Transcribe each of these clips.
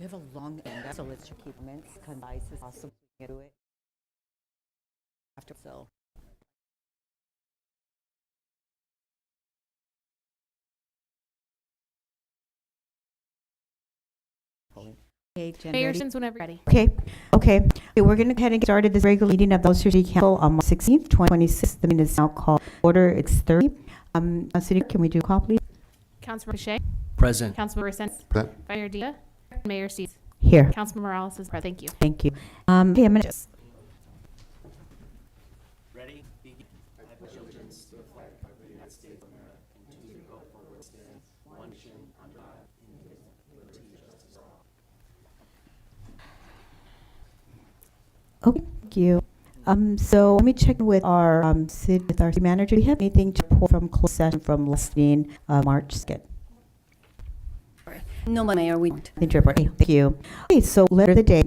We have a long agenda, so let's just keep comments concise as possible. Get to it after so. Okay, Jen, Mayor, ready? since whenever you're ready. Okay. We're going to go ahead and get started this regular meeting of the Hollister City Council on March 16th, 2026. The meeting is now called order. It's 30. City, can we do a call, please? Councilmember Boucher, Present. Councilmember Sens, Present. Mayor Dia, Mayor Steve, Here. Councilmember Morales is present. Thank you. Thank you. Okay, I'm going to just. Ready? Begin. I pledge allegiance to the flag of the United States of America and to the republic for which it stands, one nation, under God, indivisible, with liberty and justice for all. Okay, thank you. So let me check with our city manager. Do you have anything to report from closed session from last meeting, March 2nd? No, Mayor, we don't. Thank you. Okay, so letter of the day.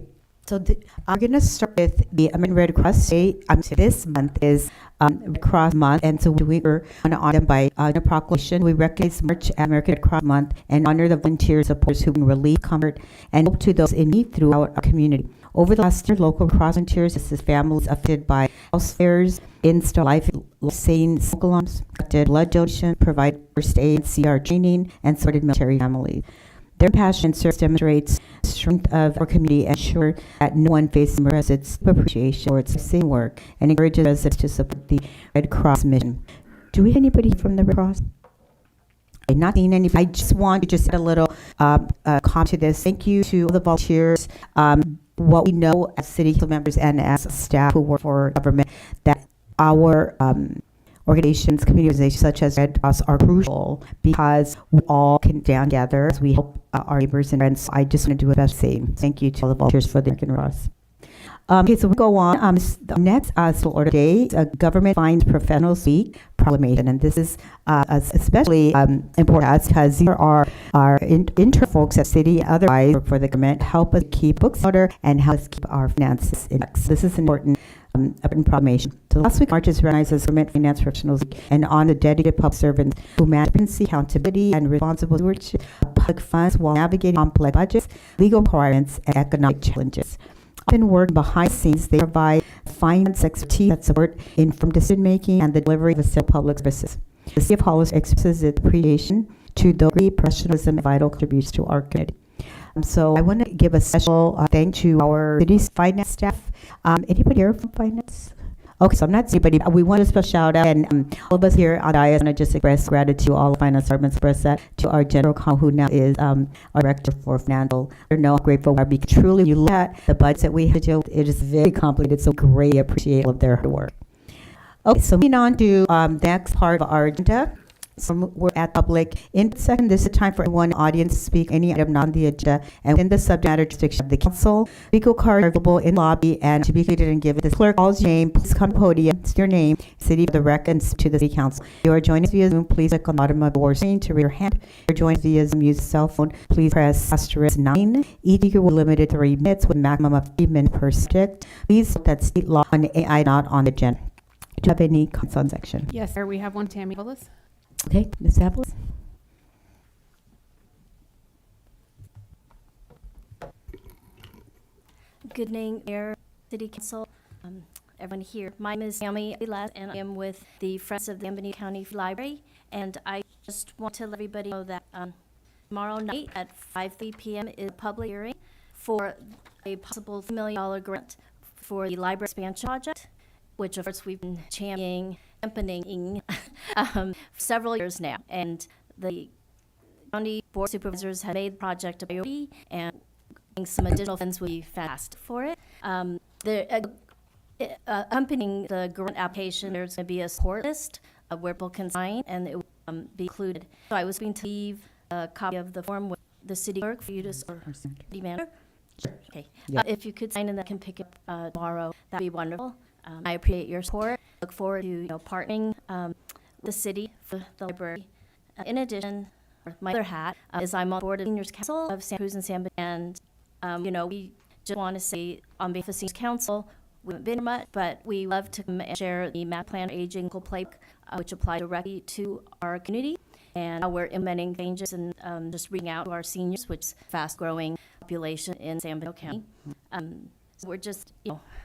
So I'm going to start with the American Red Cross Day. This month is Red Cross Month, and so we were on an item by a proclamation. We recognize March as American Red Cross Month and honor the volunteer supporters who bring relief, comfort, and hope to those in need throughout our community. Over the last year, local cross volunteers assist families affected by house fires, install life-saving smoke alarms, conducted blood donation, provide first aid, CR training, and supported military families. Their passion service demonstrates the strength of our community and ensure that no one faces its appreciation for its saving work and encourages residents to support the Red Cross mission. Do we have anybody from the Red Cross? I'm not seeing anybody. I just want to add a little comment to this. Thank you to all the volunteers. What we know as city council members and as staff who work for government, that our organizations, community organizations such as Red Cross are crucial because we all can stand together as we help our neighbors and friends. I just want to do the best same. Thank you to all the volunteers for the American Red Cross. Okay, so we go on. The next still order day, Government Finds Professionals Week proclamation, and this is especially important because these are our intern folks at city, otherwise for the government, help us keep books in order and help us keep our finances in check. This is important proclamation. So last week, March is recognized as Government Finance Professionals Week and on the dedicated public servants who manage transparency, accountability, and responsible stewardship of public funds while navigating complex budgets, legal requirements, and economic challenges. Often work behind the scenes, they provide finance expertise that support informed decision making and the delivery of essential public services. The City of Hollister expresses its appreciation to the great professionalism and vital contributions to our community. So I want to give a special thank to our city's finance staff. Anybody here from finance? Okay, so I'm not seeing anybody. We want a special shout out, and all of us here on IS want to just express gratitude to all the finance departments, express that to our general counsel, who now is our director for financial. We're now grateful we are, because truly, you look at the budget that we have to do, it is very complicated, so greatly appreciate all of their hard work. Okay, so moving on to the next part of our agenda. So we're at public input section. This is time for everyone in the audience to speak any item not on the agenda and within the subject matter jurisdiction of the council. Legal cards are available in the lobby and to be completed and given. The clerk calls your name. Please come to the podium, state your name, city of the record, and to the city council. If you are joining us via Zoom, please click on the bottom of your screen to raise your hand. If you're joining us via Zoom, use a cell phone. Please press *9. Each speaker will be limited to 3 minutes with a maximum of 3 minutes per subject. Please note that state law on AI not on the agenda. Do you have any comments on section? Yes, sir. We have one. Tammy Willis. Okay, Ms. Apples. Good evening, Mayor, City Council, everyone here. My name is Tammy Willis, and I am with the Friends of the Benue County Library. And I just want to let everybody know that tomorrow night at 5:30 p.m. is a public hearing for a possible $3 million grant for the library expansion project, which of course we've been championing several years now, and the county board of supervisors have made the project a priority, and some additional funds will be fast for it. Accompanying the grant application, there's going to be a support list of where people can sign, and it will be included. So I was going to leave a copy of the form with the city clerk for you to, or city manager. Okay. Yeah. If you could sign and then can pick it up tomorrow, that'd be wonderful. I appreciate your support. Look forward to partnering with the city for the library. In addition, my other hat is I'm on board of Seniors Council of Santa Cruz and San Bernardino, and we just want to say on behalf of Seniors Council, we haven't been much, but we love to come and share the Map Plan Aging Playbook, which applies directly to our community. And we're implementing changes and just reaching out to our seniors, which is a fast-growing population in San Bernardino County. So we're just,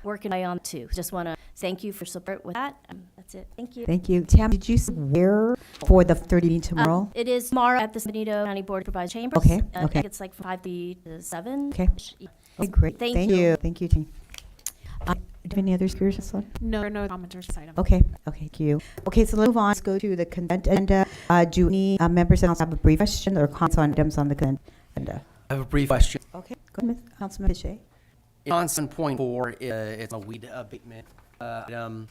working away on too. Just want to thank you for support with that. That's it. Thank you. Thank you. Tam, did you say where for the 30 meeting tomorrow? It is tomorrow at the San Bernardino County Board of Supervisors Chambers. Okay, I okay. think it's like 5 to 7. Okay. Okay, great. Thank you. Thank you, Jean. Do you have any other speakers this one? No, there are no commenters this item. Okay, thank you. Okay, so let's move on. Let's go to the consent agenda. Do any members of council have a brief question or comments on items on the consent agenda? I have a brief question. Okay, go ahead, Councilman Piche. On 7.4, it's a weed abatement item.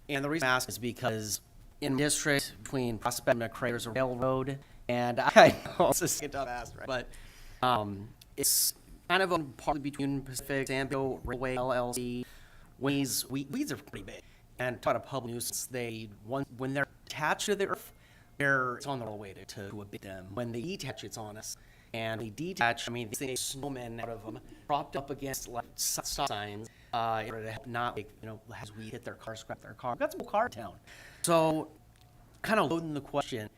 And the reason I ask is because in my district between Prospect and McCray, there's a railroad. And I know it's a second time asked, right? But it's kind of a part between Pacific, Sanville, Railway, LLC. Weeds are pretty big. And talk about public nuisance, when they're attached to the earth, it's on the way to abate them. When they detach, it's on us. And they detach, these things, snowmen out of them, propped up against like stop signs, in order to not, as we hit their car, scrap their car. That's a whole car in town. So, kind of loading the question,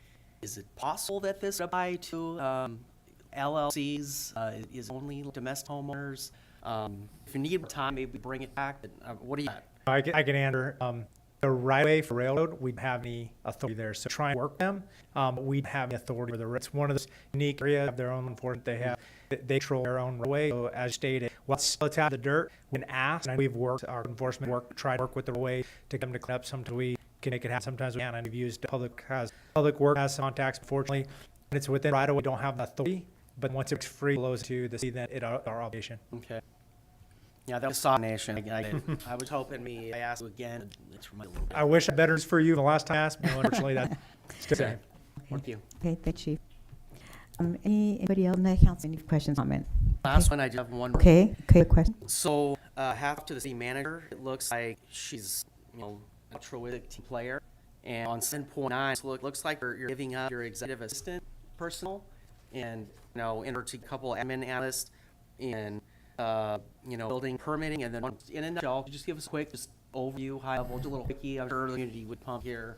is it possible that this would apply to LLCs? Is only domestic homeowners? If you need time, maybe bring it back. What do you got? I can answer. The right way for railroad, we don't have any authority there. So try and work them. We have the authority for the. It's one of those unique areas of their own enforcement. They control their own railway. So as stated, let's have the dirt. When asked, and we've worked our enforcement tried to work with the railway to get them to clean up. Sometimes we can make it happen. Sometimes we can't. And we've used public work has some contacts. Unfortunately, when it's within right away, we don't have the authority. But once it's free, flows to the city, then it's our obligation. Okay. Yeah, that was Saw Nation. I was hoping I asked you again. It's reminded a little bit. I wish I had better news for you the last time I asked, but unfortunately, that's still the same. Thank you. Okay, thank you. Anybody else in the council, any questions, comment? Last one, I just have one. Okay, question. So, half to the city manager, it looks like she's, a altruistic team player. And on 7.9, so it looks like you're giving up your executive assistant personnel and, in order to a couple admin analysts and, building permitting. And then in a nutshell, just give us a quick, overview, high level, just a little quickie. I'm sure the community would pump here.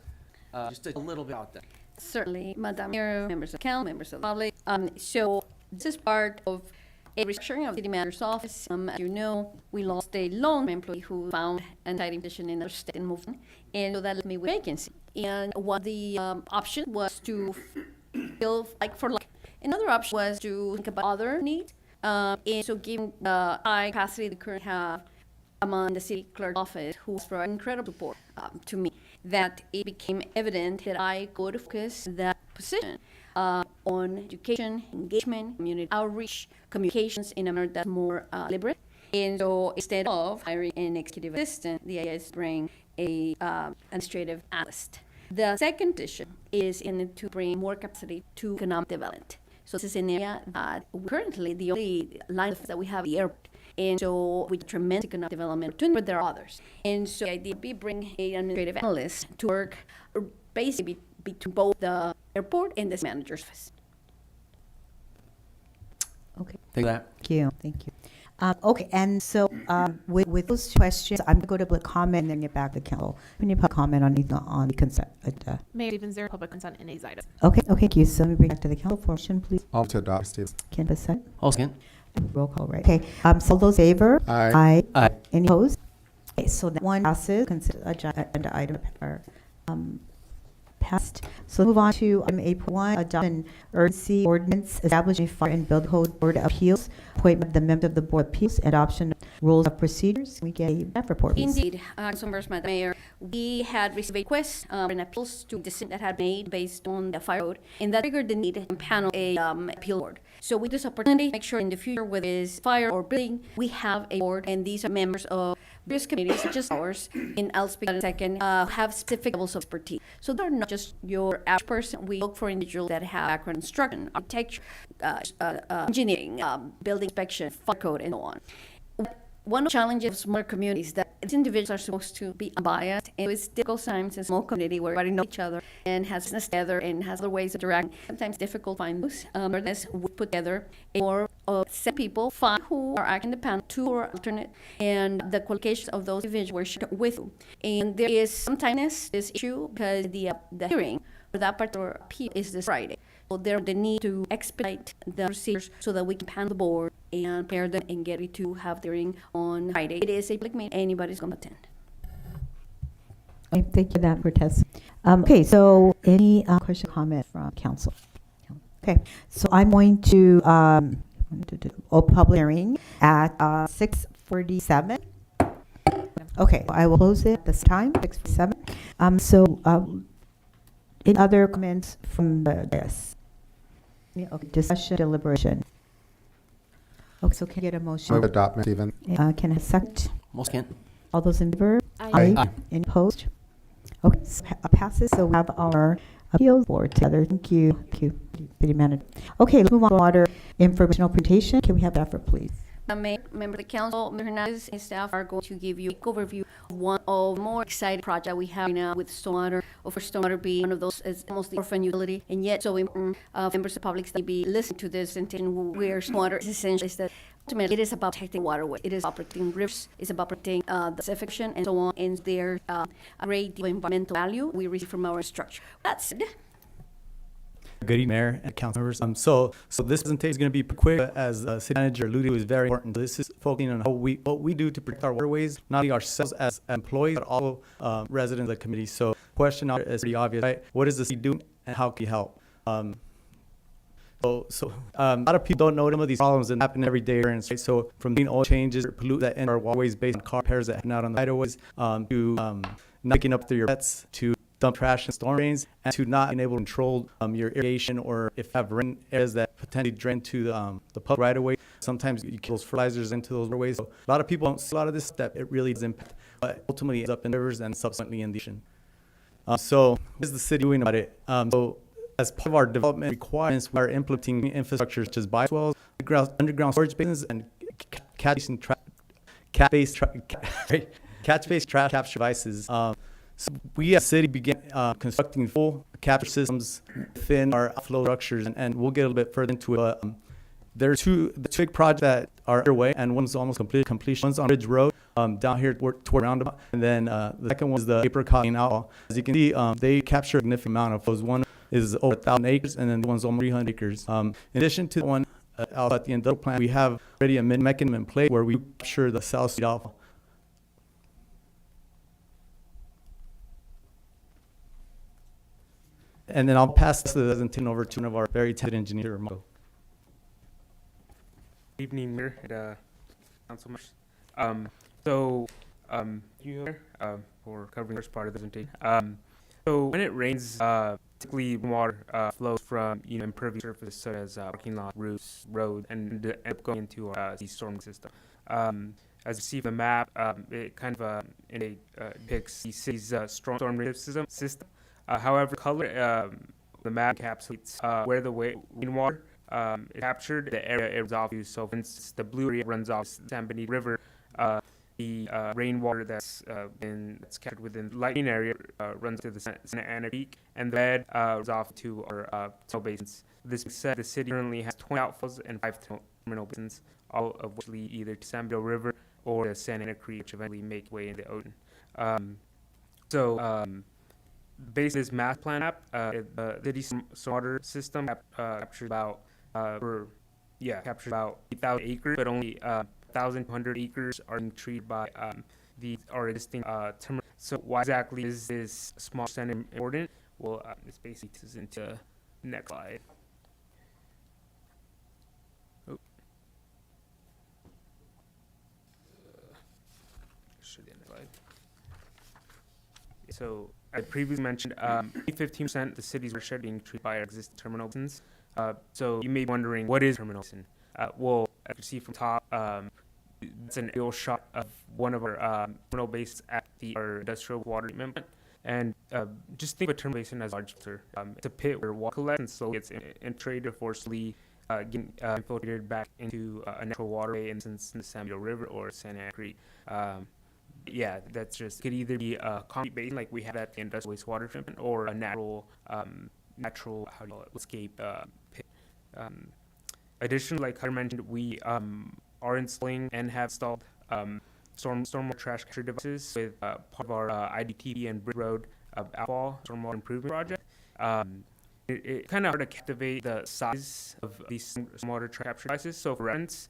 Just a little bit about that. Certainly, Madam Mayor, members of council, members of the public. So this is part of a restructuring of the city manager's office. As you know, we lost a lone employee who found an exciting position in another state and moved on. And so that left me with vacancy. And one of the option was to fill like for like. Another option was to think about other needs. And so given the high capacity we currently have among the city clerk office, who was for incredible support to me, that it became evident that I could focus that position on education, engagement, community outreach, communications in a manner that's more deliberate. And so instead of hiring an executive assistant, the idea is to bring a administrative analyst. The second issue is to bring more capacity to economic development. So this is an area that currently the only line of that we have the airport. And so with tremendous economic development opportunity, but there are others. And so the idea would be bring an administrative analyst to work basically between both the airport and the manager's office. Okay. Thank you. Thank you. Okay, and so with those questions, I'm going to go to public comment and then get back to the council. Any public comment on the consent? Mayor Stevens, there are public consent in these items. Okay, thank you. So let me bring back to the council for motion, please. Move to adopt, Stevens. Can I second? All second. Roll call, right? Okay. So those in favor? Aye. Aye. Any opposed? Okay, so that one passes. Consent agenda item passed. So move on to item 8.1, adopt an urgency ordinance establishing fire and building code board of appeals, appointment of the member of the board of appeals, and adoption of rules of procedures. Can we get a staff report, please? Indeed, Councilmembers, Madam Mayor, we had received a request for an appeals to decision that had made based on the fire code, and that triggered the need to panel a appeal board. So with this opportunity, make sure in the future, whether it's fire or building, we have a board, and these are members of various committees, such as ours, and I'll speak in a second, have specific levels of expertise. So they're not just your average person. We look for individuals that have background in construction, architecture, engineering, building inspection, fire code, and so on. One of the challenges of smaller communities that these individuals are supposed to be unbiased, and it's difficult sometimes in a small community where everybody knows each other and has business together and has other ways of interacting. Sometimes difficult to find those. Nevertheless, we put together a more of 7 people, 5 who are acting in the panel, 2 who are alternate, and the qualifications of those individuals were shared with you. And there is sometimes this issue because the hearing for that particular appeal is this Friday. So there the need to expedite the procedures so that we can panel the board and prepare them and get ready to have their hearing on Friday. It is a public meeting, anybody's going to attend. Okay, thank you for that, Cortez. Okay, so any question, comment from council? Okay, so I'm going to open public hearing at 6:47. Okay, I will close it at this time, 6:47. Any other comments from the dais? Yeah, okay, discussion, deliberation. Okay, so can I get a motion? Move adopt, Stephen. Can I have a second? Most can. All those in favor? Aye. Aye. Any opposed? Okay, so passes. So we have our appeals board together. Thank you. Thank you, City Manager. Okay, let's move on to water informational presentation. Can we have that for please? Mayor, member of the council, Mr. Hernandez and staff are going to give you a quick overview of one of the more exciting projects we have right now with stormwater. Of course, stormwater being one of those is almost the orphan utility, and yet so important members of the public that be listening to this and taking where stormwater is essential is that ultimately it is about protecting waterways. It is about protecting rivers. It's about protecting the Pacific Ocean and so on. And there's a great deal of environmental value we receive from our structure. That's it. Good evening, Mayor and council members. So this presentation is going to be quick, but as City Manager alluded to, is very important. This is focusing on what we do to protect our waterways, not only ourselves as employees, but also residents of the committee. So question is pretty obvious, right? What is the city doing and how can you help? A lot of people don't know some of these problems that happen every day. Right? So from being oil changes, pollute that enter our waterways based on car repairs that happen out on the highways, to not picking up through your pets, to dump trash in storm drains, and to not being able to control your irrigation, or if you have rain areas that potentially drain to the public right away. Sometimes you kill those fertilizers into those waterways. So a lot of people don't see a lot of this stuff. It really does impact, but ultimately ends up in rivers and subsequently in the ocean. So what is the city doing about it? As part of our development requirements, we are implementing infrastructure such as bioswales, underground storage basins, and catch-based trash capture devices. So we as a city began constructing full capture systems within our outflow structures, and we'll get a little bit further into it. But there are two big projects that are underway, and one's almost completion. One's on Ridge Road down here toward Roundabout, and then the second one is the Apricot and Outlaw. As you can see, they capture a significant amount of those. One is over 1,000 acres, and then the one's almost 300 acres. In addition to the one out at the industrial plant, we have already a mechanism in place where we capture the South Street alpha. And then I'll pass the presentation over to one of our very talented engineers, Marco. Good evening, Mayor and council members. You here for covering the first part of the presentation. So when it rains, typically water flows from impervious surfaces such as parking lot, roofs, road, and end up going into the storm system. As you see from the map, it kind of depicts the city's storm system. However, color the map encapsulates where the rainwater is captured, the area it runs off to. So, for instance, the blue area runs off the San Benito River. The rainwater that's captured within the lightning area runs to the Santa Ana Creek, and the red runs off to our snow basins. This being said, the city currently has 20 outfalls and 5 terminal basins, all of which lead either to San Benito River or the Santa Ana Creek, which eventually make way into the ocean. Based on this master plan app, the city stormwater system captures about 8,000 acres, but only 1,200 acres are being treated by our existing terminal. So why exactly is this small percentage important? Well, this basically takes us into the next slide. Show the next slide. So I previously mentioned 15% of the city's watershed being treated by our existing terminal basins. So you may be wondering, what is terminal basin? Well, as you see from top, it's an aerial shot of one of our terminal basins at our industrial water treatment plant. And just think of a terminal basin as a large filter. It's a pit where water collects and slowly gets infiltrated or forcibly getting infiltrated back into a natural waterway, in the San Benito River or Santa Ana Creek. Yeah, that's just could either be a concrete basin like we have at the industrial wastewater treatment, or a natural landscape pit. Additionally, like I mentioned, we are installing and have installed stormwater trash capture devices with part of our IDTP and Bridge Road outfall stormwater improvement project. It kind of hard to captivate the size of these stormwater trash capture devices. So for reference,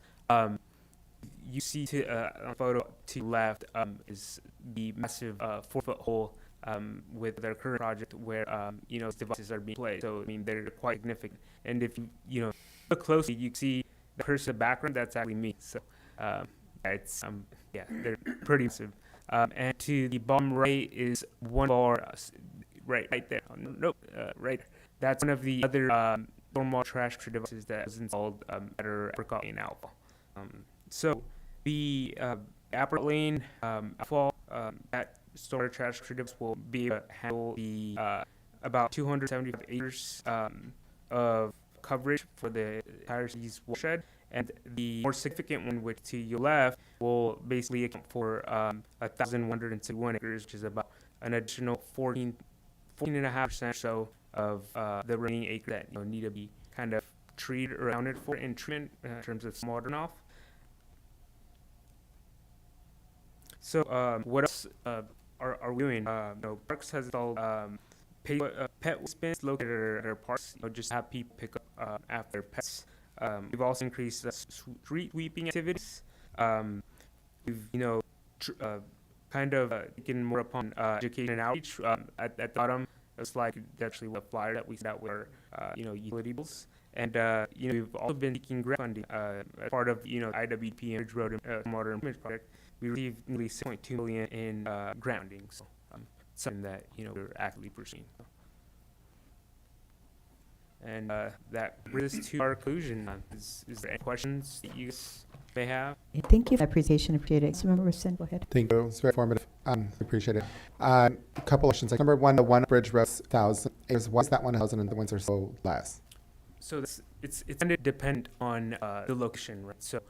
You see on the photo to the left is the massive 4-foot hole with their current project where devices are being placed. So I mean they're quite significant. And if you look closely, you see the person in the background. That's actually me. So it's they're pretty massive. And to the bottom right is one bar, right there. Right there. That's one of the other normal trash devices that was installed at our Apricot Lane Alpha. So the upper lane outfall that storage trash device will be able to handle the about 275 acres of coverage for the entire city's watershed. And the more significant one, which to your left, will basically account for 1,161 acres, which is about an additional 14.5% or so of the remaining acres that need to be kind of treated or accounted for in treatment in terms of stormwater runoff. So what else are we doing? Parks has installed pet waste bins located at our parks, just to have people pick up after pets. We've also increased street sweeping activities. We've kind of taken more upon education and outreach. At the bottom, it's like actually a flyer that we sent out with our utility bills. And we've also been seeking grant funding as part of IWP and Ridge Road Water Improvement Project. We received nearly $6.2 million in grant funding, so something that we're actively pursuing. And that brings us to our conclusion. Is there any questions that you guys may have? Thank you for that presentation. Appreciate it. Councilmember Sin, go ahead. Thank you. It's very informative. Appreciate it. A couple of questions. Like number one, the one bridge road 1,000 acres. Why is that 1,000 and the ones are so less? So it's kind of dependent on the location, right? So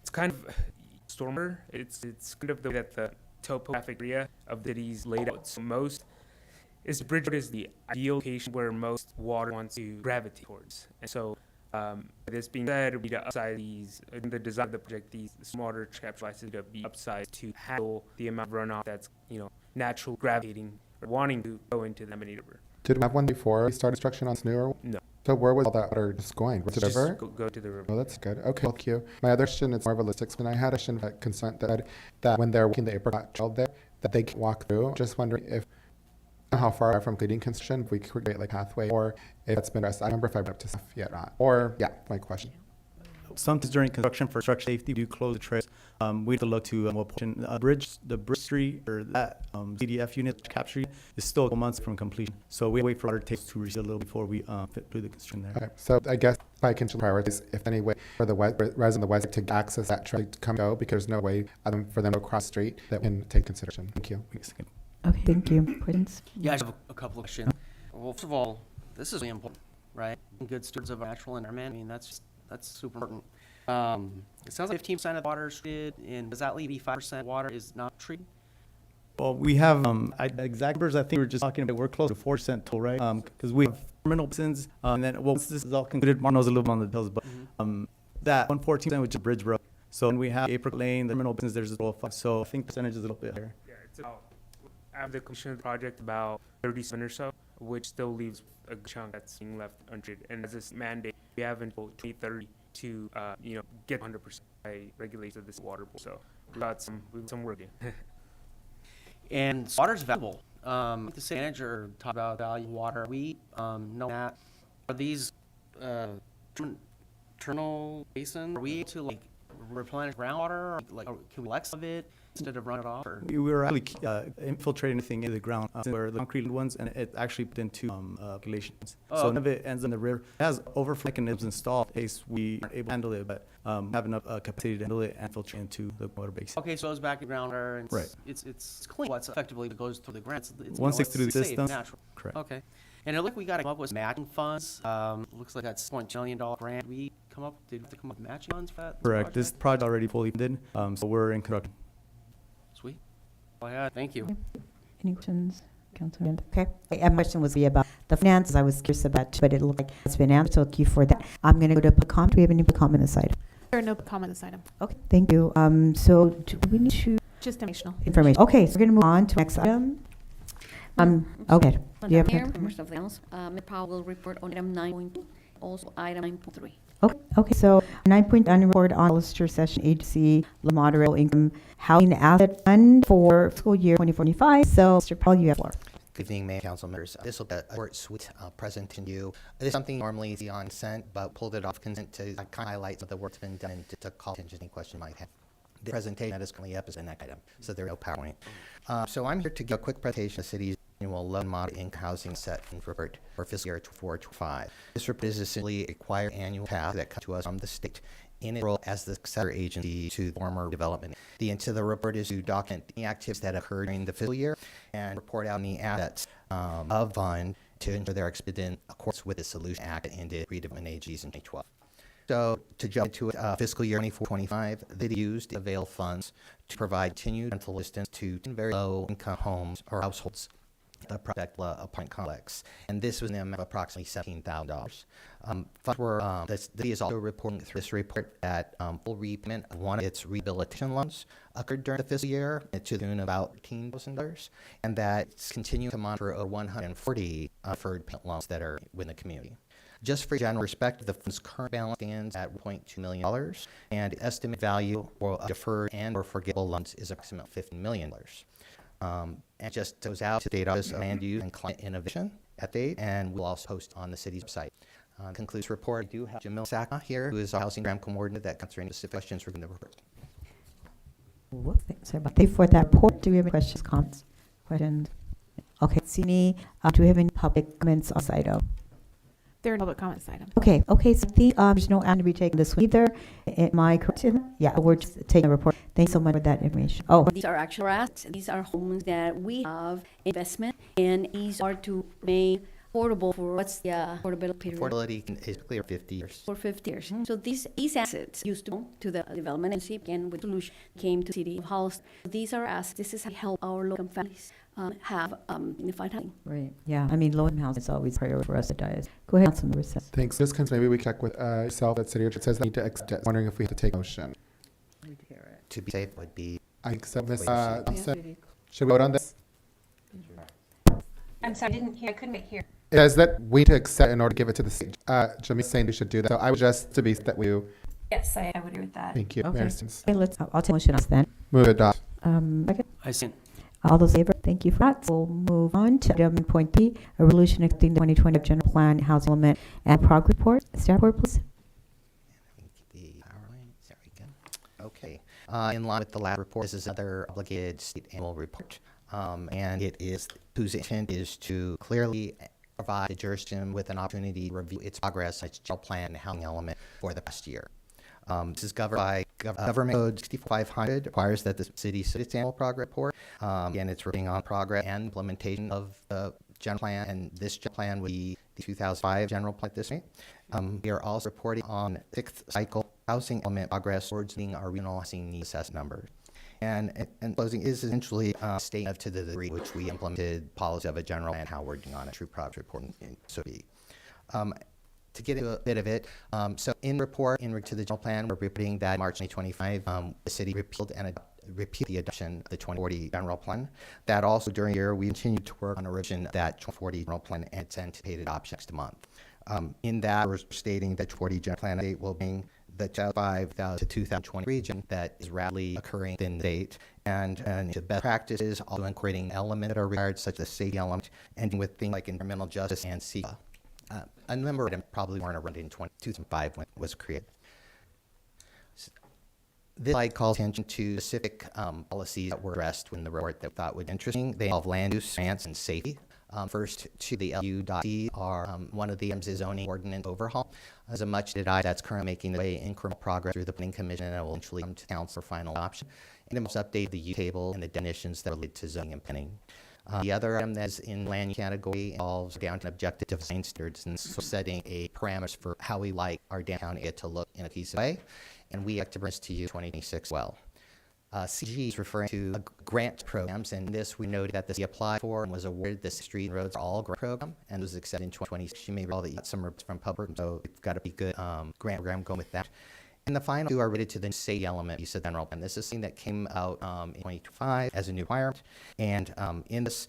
it's kind of stormer. It's kind of the way that the topographic area of the city is laid out. So most is bridge road is the ideal location where most water wants to gravitate towards. And so this being said, we need to upsize these in the design of the project. These water capture devices to be upsized to handle the amount of runoff that's natural gravitating or wanting to go into the Amanita River. Did we have one before we started construction on Snoo? No. So where was all that water just going? Was it Just over? go to the river. Oh, that's good. Okay, thank you. My other question is more of a logistics. When I had a question that concerned that when they're walking the Apricot Trail there, that they can walk through. Just wondering if how far are from completing construction, if we could create like pathway, or if it's been addressed. I don't remember if I went up to stuff yet or not. Or my question. Sometimes during construction for structure safety, we do close the trails. We have to look to what portion the bridge street or that CDF unit capture is still a couple months from completion. So we wait for water takes to receive a little before we fit through the construction there. Okay, so I guess I can prioritize if any way for the residents of the west to access that trail to come and go, because there's no way for them to cross the street that we can take consideration. Thank you. Okay, thank you. Questions? Yeah, I have a couple of questions. Well, first of all, this is really important, right? Good stewards of our natural environment. I mean, that's super important. It sounds like 15% of the water is treated, and does that leave 85% water is not treated? Well, we have exact numbers. I think we were just talking about we're close to 4% total, right? Because we have terminal basins, and then once this is all concluded, Mark knows a little bit on the details, but that 114%, which is Bridge Road. So when we have Apricot Lane, the terminal basins, there's a total of 5. So I think percentage is a little bit higher. Yeah, it's about after the completion of the project, about 30% or so, which still leaves a good chunk that's being left untreated. And as this mandate, we have until 2030 to get 100% by regulations of this water board. So we've got some work to do. And water's valuable. The city manager talked about value of water. We know that. Are these internal basins? Are we able to replenish groundwater? Can we collect some of it instead of run it off? Or? We were actually infiltrating anything into the ground where the concrete ones, and it actually put into regulations. So none of it ends in the river. It has overflow mechanisms installed in case we aren't able to handle it, but have enough capacity to handle it and filter into the water base. Okay, so it's back in groundwater, and right. It's clean. What's effectively it goes through the ground. Once it's through the safe, system, natural. correct. Okay, and it looked like we got to come up with matching funds. Looks like that's $6.2 million grant. Did we have to come up with matching funds for that? Correct. This project already fully funded, so we're in construction. Sweet. Oh yeah, thank you. Any questions, Councilman? Okay. My question was about the finances. I was curious about, but it looked like it's been answered. So thank you for that. I'm going to go to public comment. Do we have any public comment on this item? There are no comment on this item. Okay, thank you. So do we need to Just informational. information? Okay, so we're going to move on to the next item. Okay. Madam Do you have Mayor, members of the Council, Ms. Powell will report on item 9.2, also item 9.3. Okay, so 9.1 annual report on Hollister Session Agency Moderate Low Income Housing Asset Fund for fiscal year 2045. So, Mr. Paul, you have the floor. Good evening, Mayor, Council members. This will be a short, sweet presentation to you. It is something normally you see on consent, but pulled it off consent to kind of highlight some of the work that's been done and to call attention to any question you might have. The presentation that is currently up is an item, so there is no PowerPoint. So I'm here to give a quick presentation of the city's annual low and moderate income housing set report for fiscal year 2024-25. This report is essentially a required annual task that comes to us from the state in its role as the successor agency to the former development. The intent of the report is to document the activities that occurred during the fiscal year and report out any assets of fund to ensure they're expended in accordance with the Solution Act and the redevelopment agencies in 2012. So to jump into it, fiscal year 24-25, they used available funds to provide continued rental assistance to very low-income homes or households the project apartment complex, and this was an amount of approximately $17,000. Funds were, the city is also reporting through this report that full repayment of one of its rehabilitation loans occurred during the fiscal year to the tune of about $13,000, and that it's continuing to monitor over 140 deferred payment loans that are within the community. Just for general perspective, the fund's current balance stands at $1.2 million, and the estimated value for deferred and/or forgivable loans is approximately $50 million. And just goes out to the State Office of Land Use and Climate Innovation at date, and we'll also post on the city's website. Concludes the report. We do have Jamil Saka here, who is our housing program coordinator that can answer any specific questions regarding the report. Sorry about that. For that report, do we have any questions, comments? Questions? Okay, Sini, do we have any public comments on this item? There are no public comments item. Okay, so there's no action to be taken this week either. Am I correct in that? Yeah, we're just taking a report. Thanks so much for that information. Oh, These are actual assets. These are homes that we have investment, and these are to remain affordable for what's the affordability period? Affordability is clear 50 years. For 50 years. So these assets used to go to the development agency, again with solution came to the city of Hollister. These are assets. This is how we help our local families have unified housing. right. Yeah, I mean, low-income housing is always a priority for us at DIAS. Go ahead, Councilmember Seth. Thanks. Just because maybe we check with yourself at City, it says they need to accept it. Wondering if we have to take motion. To be safe would be I accept Ms. Wait, Thompson. Should we vote on this? I'm sorry, I couldn't hear. It says that we need to accept in order to give it to the city. Jamie's saying we should do that. So I would just to be that we. Yes, I would agree with that. Thank you. Okay. Mayor Sims. Okay, I'll take motion on this then. Move to adopt. Second. I see. All those in favor, thank you for that. We'll move on to item point 3, a resolution accepting the 2020 general plan, housing element, and progress report. Staff report, please. the power lines. There we go. Okay. In line with the last report, this is another obligated state annual report, and it is whose intent is to clearly provide the jurisdiction with an opportunity to review its progress, its general plan, and housing element for the past year. This is governed by Government Code 6500, requires that the city submit its annual progress report. Again, it's reporting on progress and implementation of the general plan, and this general plan would be the 2005 general plan at this point. We are also reporting on 6th cycle housing element progress towards meeting our regional housing needs assessment numbers. And closing is essentially a statement to the degree which we implemented policy of a general plan, how we're doing on a true progress reporting, so to be. To get into a bit of it, so in to the general plan, we're reporting that March 2025, the city repealed the adoption of the 2040 general plan. That also during the year, we continued to work on a revision of that 2040 general plan and its anticipated adoption next month. In that, we're stating that 2040 general plan date will bring the 2005 to 2020 region that is rapidly occurring within the date, and the best practices, also incorporating elements that are required, such as safety element, ending with things like environmental justice and CEQA. A number of them probably weren't around in 2005 when it was created. This slide calls attention to specific policies that were addressed in the report that we thought would be interesting. They involve land use, finance, and safety. First, to the LU.C, one of the items is zoning ordinance overhaul. As a much needed item that's currently making the way incremental progress through the planning commission and will eventually come to council for final adoption. And it must update the use table and the definitions that relate to zoning and planning. The other item that's in land use category involves downtown objective design standards and so setting a parameters for how we like our downtown area to look in a cohesive way. And we expect to bring this to you 2026 well. CG is referring to grant programs, and this we noted that this applied for and was awarded the Street and Roads All Grant Program, and was accepted in 2026. You may recall that you got some from public, so we've got a pretty good grant program going with that. And the final two are related to the safety element piece of the general plan. This is something that came out in 2025 as a new requirement. And in this,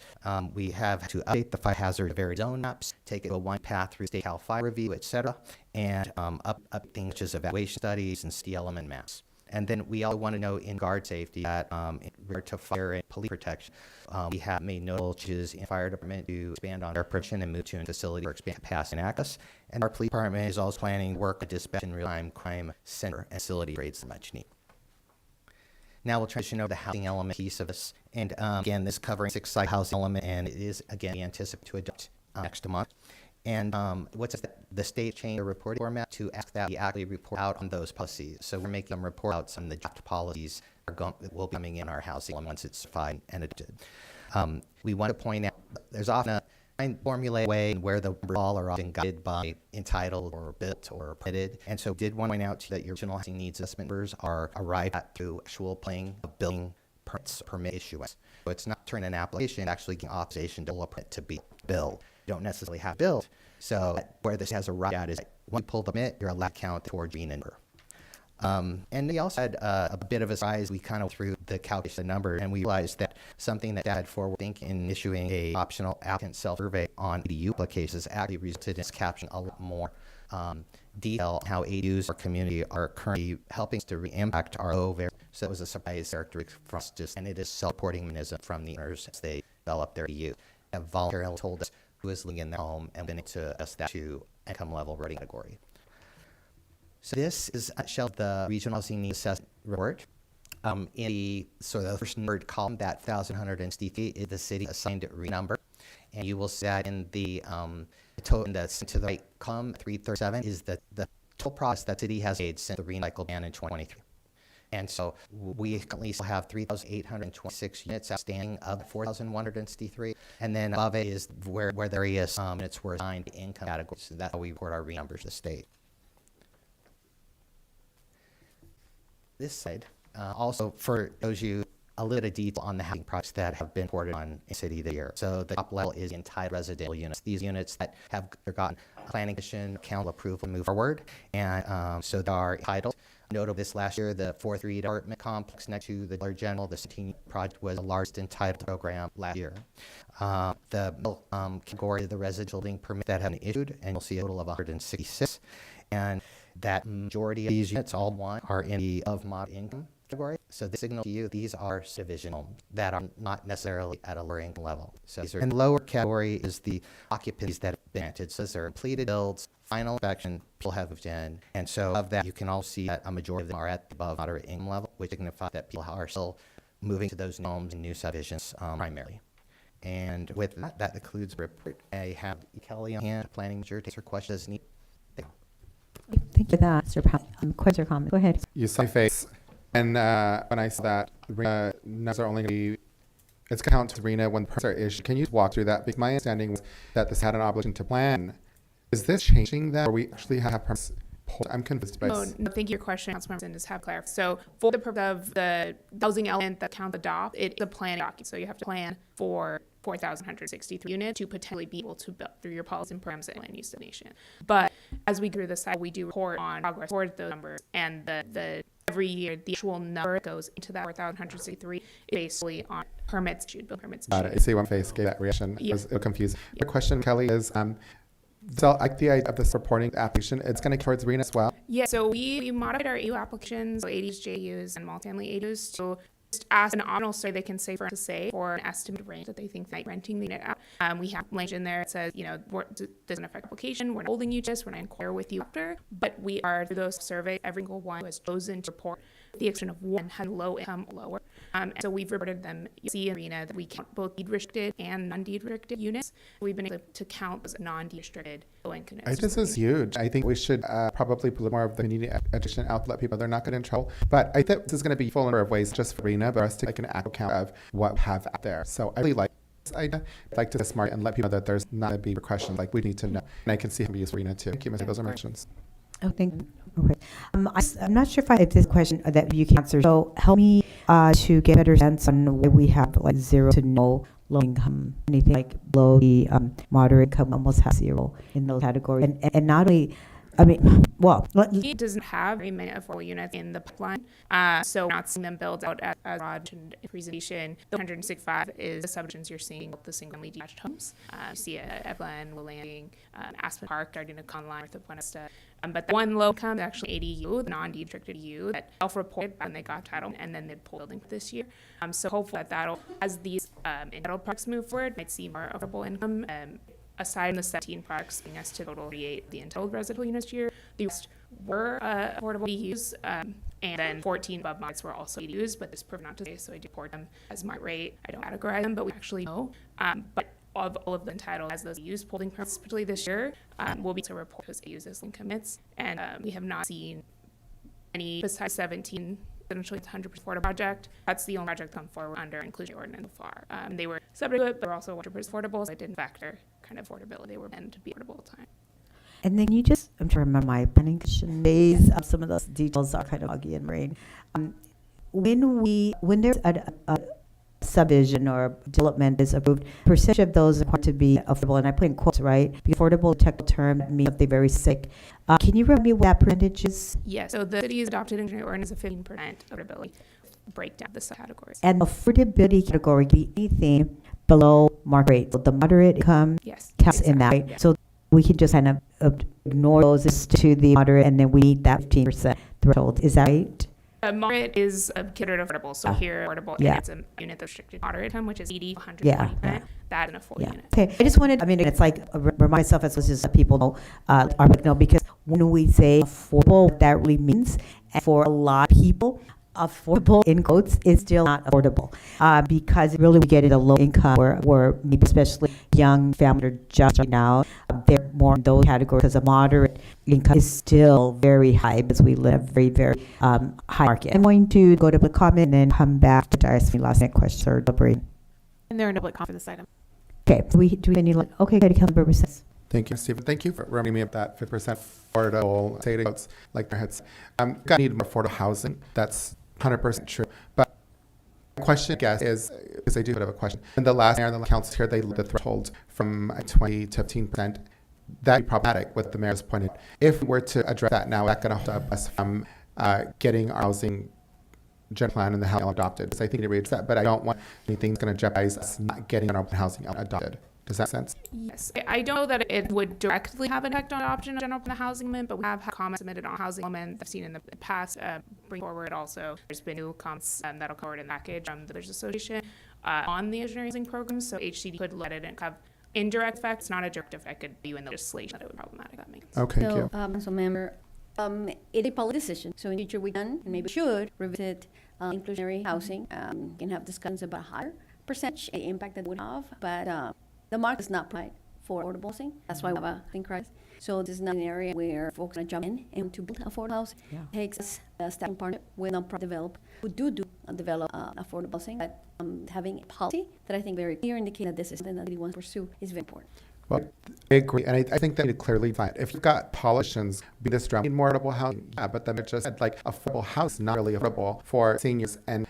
we have to update the fire hazard severity zone maps, take it to a one path through state Cal fire review, et cetera, and up things such as evaluation studies and safety element maps. And then we also want to know in guard safety that in regard to fire and police protection, we have made notable changes in fire department to expand on their prevention and move to a facility for expand capacity and access. And our police department is also planning to work with dispatch and real-time crime center and facility rates that much need. Now we'll transition over to the housing element piece of this. And again, this is covering 6 site housing element, and it is, again, we anticipate to adopt next month. And what's the state changed the reporting format to ask that we actually report out on those policies. So we're making them report out some of the draft policies will be coming in our housing once it's certified and adopted. We want to point out there's often a formulaic way where the numbers all are often guided by entitled or built or permitted. And so did want to point out that your regional housing needs assessment numbers are arrived at through actual playing of building permits, permit issuance. So it's not turning an application, actually getting authorization to a permit to be built. You don't necessarily have built. So where this has arrived at is when you pull the permit, you're allowed to count towards being in number. And we also had a bit of a surprise. We kind of threw the calculation number, and we realized that something that had forward thinking in issuing a optional applicant self-survey on ADU applications actually resulted in us capturing a lot more detail on how ADUs or community are currently helping to impact our over. So it was a surprise characteristic for us, and it is self-reporting mechanism from the owners as they develop their ADU. Have voluntarily told us who is living in their home and been to adjust that to income level rating category. So this is a nutshell the regional housing needs assessment report. In the first numbered column, that 1,163 is the city assigned RE number, and you will see that in the total to the right column 337 is the total process that city has made since the RE cycle began in 2023. And so we currently still have 3,826 units outstanding of 4,163. And then above it is where there is units were assigned income categories. So that's how we report our RE numbers to the state. This slide also shows you a little bit of detail on the housing projects that have been reported on in city this year. So the top level is entitled residential units. These units that have gotten planning commission council approval to move forward. And so they are entitled. Notable this last year, the 4-3 apartment complex next to the Dollar General, the 17 project was the largest entitled program last year. The category of the residential building permit that have been issued, and you'll see a total of 166. And that majority of these units, all one, are in the of moderate income category. So this signal to you, these are subdivision homes that are not necessarily at a lower income level. So these are in the lower category is the occupancies that have been granted. So these are completed builds, final inspection, people have moved in. And so of that, you can also see that a majority of them are at the above moderate income level, which signifies that people are still moving to those homes and new subdivisions primarily. And with that, that concludes the report. I have Kelly on hand, planning manager, to answer questions as needed. Thank you for that, Sir Powell. Questions or comments? Go ahead. You saw my face. And when I saw that, RENA numbers are only going to be, it's going to count to RENA when permits are issued. Can you walk through that? Because my understanding was that this had an obligation to plan. Is this changing that, or we actually have permits? I'm confused by this. No, thank you for your question, Councilmember, and just have clarified. So for the purpose of the housing element that council adopt, it's a planning document. So you have to plan for 4,163 units to potentially be able to build through your policies and programs and land use destination. But as we go through the cycle, we do report on progress towards those numbers, and the every year the actual number that goes into that 4,163 is basically on permits issued, building permits issued. Got it. You see one face gave that reaction. Yeah. It was confused. The question, Kelly, is so I like the idea of this reporting application. It's going to towards RENA as well. Yeah, so we modified our AU applications, so ADUs, JUs, and multifamily ADUs to just ask an optional survey they can say for an estimated range that they think that renting the unit at. We have language in there that says, doesn't affect application. We're not holding you to this. We're not inquire with you after. But we are, through those surveys, every single one who has chosen to report the exception of one had low income or lower. And so we've reported them. You see in RENA that we count both deed restricted and non-deed restricted units. We've been able to count as non-deed restricted low income units. This is huge. I think we should probably put more of the community education out to let people they're not getting in trouble. But I think this is going to be a full number of ways just for RENA, but for us to take an actual count of what we have out there. So I really like this idea. I'd like to be smart and let people know that there's not going to be repercussions. Like we need to know. And I can see how we use RENA too. Thank you, Ms. Those are my questions. Oh, thank you. Okay. I'm not sure if this question that you can answer. So help me to get a better sense on why we have like zero to no low income, anything like below the moderate income almost have zero in those categories. And not only I mean, well, It doesn't have very many affordable units in the pipeline, so we're not seeing them build out as Raj and in presentation. The 165 is the subdivisions you're seeing with the single-family detached homes. You see it at Evelyn, Will Landing, Aspen Park, starting to come line with the Buena Vista. But the one low income, actually ADU, the non-deed-restricted ADU, that self-reported when they got title, and then they'd pull building this year. So hopefully that'll, as these entitled parks move forward, might see more affordable income. Aside from the 17 parks being us to total 48 the entitled residential units this year, the rest were affordable ADUs, and then 14 above markets were also ADUs, but this proved not to say, so I deport them as market rate. I don't categorize them, but we actually know. But of all of the entitled as those ADUs polling permits, particularly this year, we'll be to report those ADUs as income commits, and we have not seen any besides 17 essentially 100% affordable project. That's the only project come forward under inclusion ordinance so far. They were subject to it, but they were also 100% affordable, so it didn't factor kind of affordability. They were meant to be affordable at the time. And then I'm trying to remember my planning commission days. Some of those details are kind of foggy and brain. When there's a subdivision or development is approved, percentage of those are required to be affordable, and I put in quotes, right? Because affordable technical term means something very sick. Can you remind me what that percentage is? Yeah, so the city's adopted engineering ordinance of 15% affordability breakdown the subcategories. And affordability category can be anything below market rate. So the moderate income Yes, counts in that, right? Yeah. So we can just kind of ignore those to the moderate, and then we meet that 15% threshold. Is that right? Moderate is considered affordable. So here, affordable, Yeah. and it's a unit that's restricted moderate income, which is 80, 120%. Yeah. That in a full Yeah. unit. Okay. I just wanted, it's like, remind myself as much as people know, our know, because when we say affordable, what that really means, and for a lot of people, affordable in quotes is still not affordable, because really we get it a low income or maybe especially young families are just right now, they're more in those categories, because a moderate income is still very high because we live very, very high market. I'm going to go to the comment and then come back to ask me last minute questions or deliberate. And there are no public comment for this item. Okay, do we have any, okay, good, Councilmember says. Thank you, Stephen. Thank you for reminding me of that 50% affordable stating quotes like their heads. Got need more affordable housing. That's 100% true. But the question, I guess, is, because I do have a question. In the last mayor and the council here, they lowered the threshold from 20 to 15%. That'd be problematic, what the mayor's pointed. If we were to address that now, that's going to hold us from getting our housing general plan and the housing adopted. So I think it reads that, but I don't want anything that's going to jeopardize us not getting our housing adopted. Does that make sense? Yes. I don't know that it would directly have an effect on adoption of general plan housing amendment, but we have had comments submitted on housing element I've seen in the past. Bring forward also, there's been new comments that'll cover it in the package from the Village Association on the engineering housing program. So HCD could let it and have indirect effects, not a direct effect. Could be in the legislation that it would be problematic. That makes sense. Okay, thank you. So, member, it's a policy decision. So in the future we can and maybe should revisit inclusionary housing. Can have discussions about higher percentage impact that would have, but the market does not provide for affordable housing. That's why we have a housing crisis. So this is not an area where folks are going to jump in and to build affordable housing. Yeah. It takes us a stepping partner with non-profit developers who develop affordable housing. But having a policy that I think very clear indicate that this is something that we want to pursue is very important. Well, I agree, and I think that we clearly find if you've got politicians be this drum, more affordable housing, yeah, but then it just said like affordable house, not really affordable for seniors and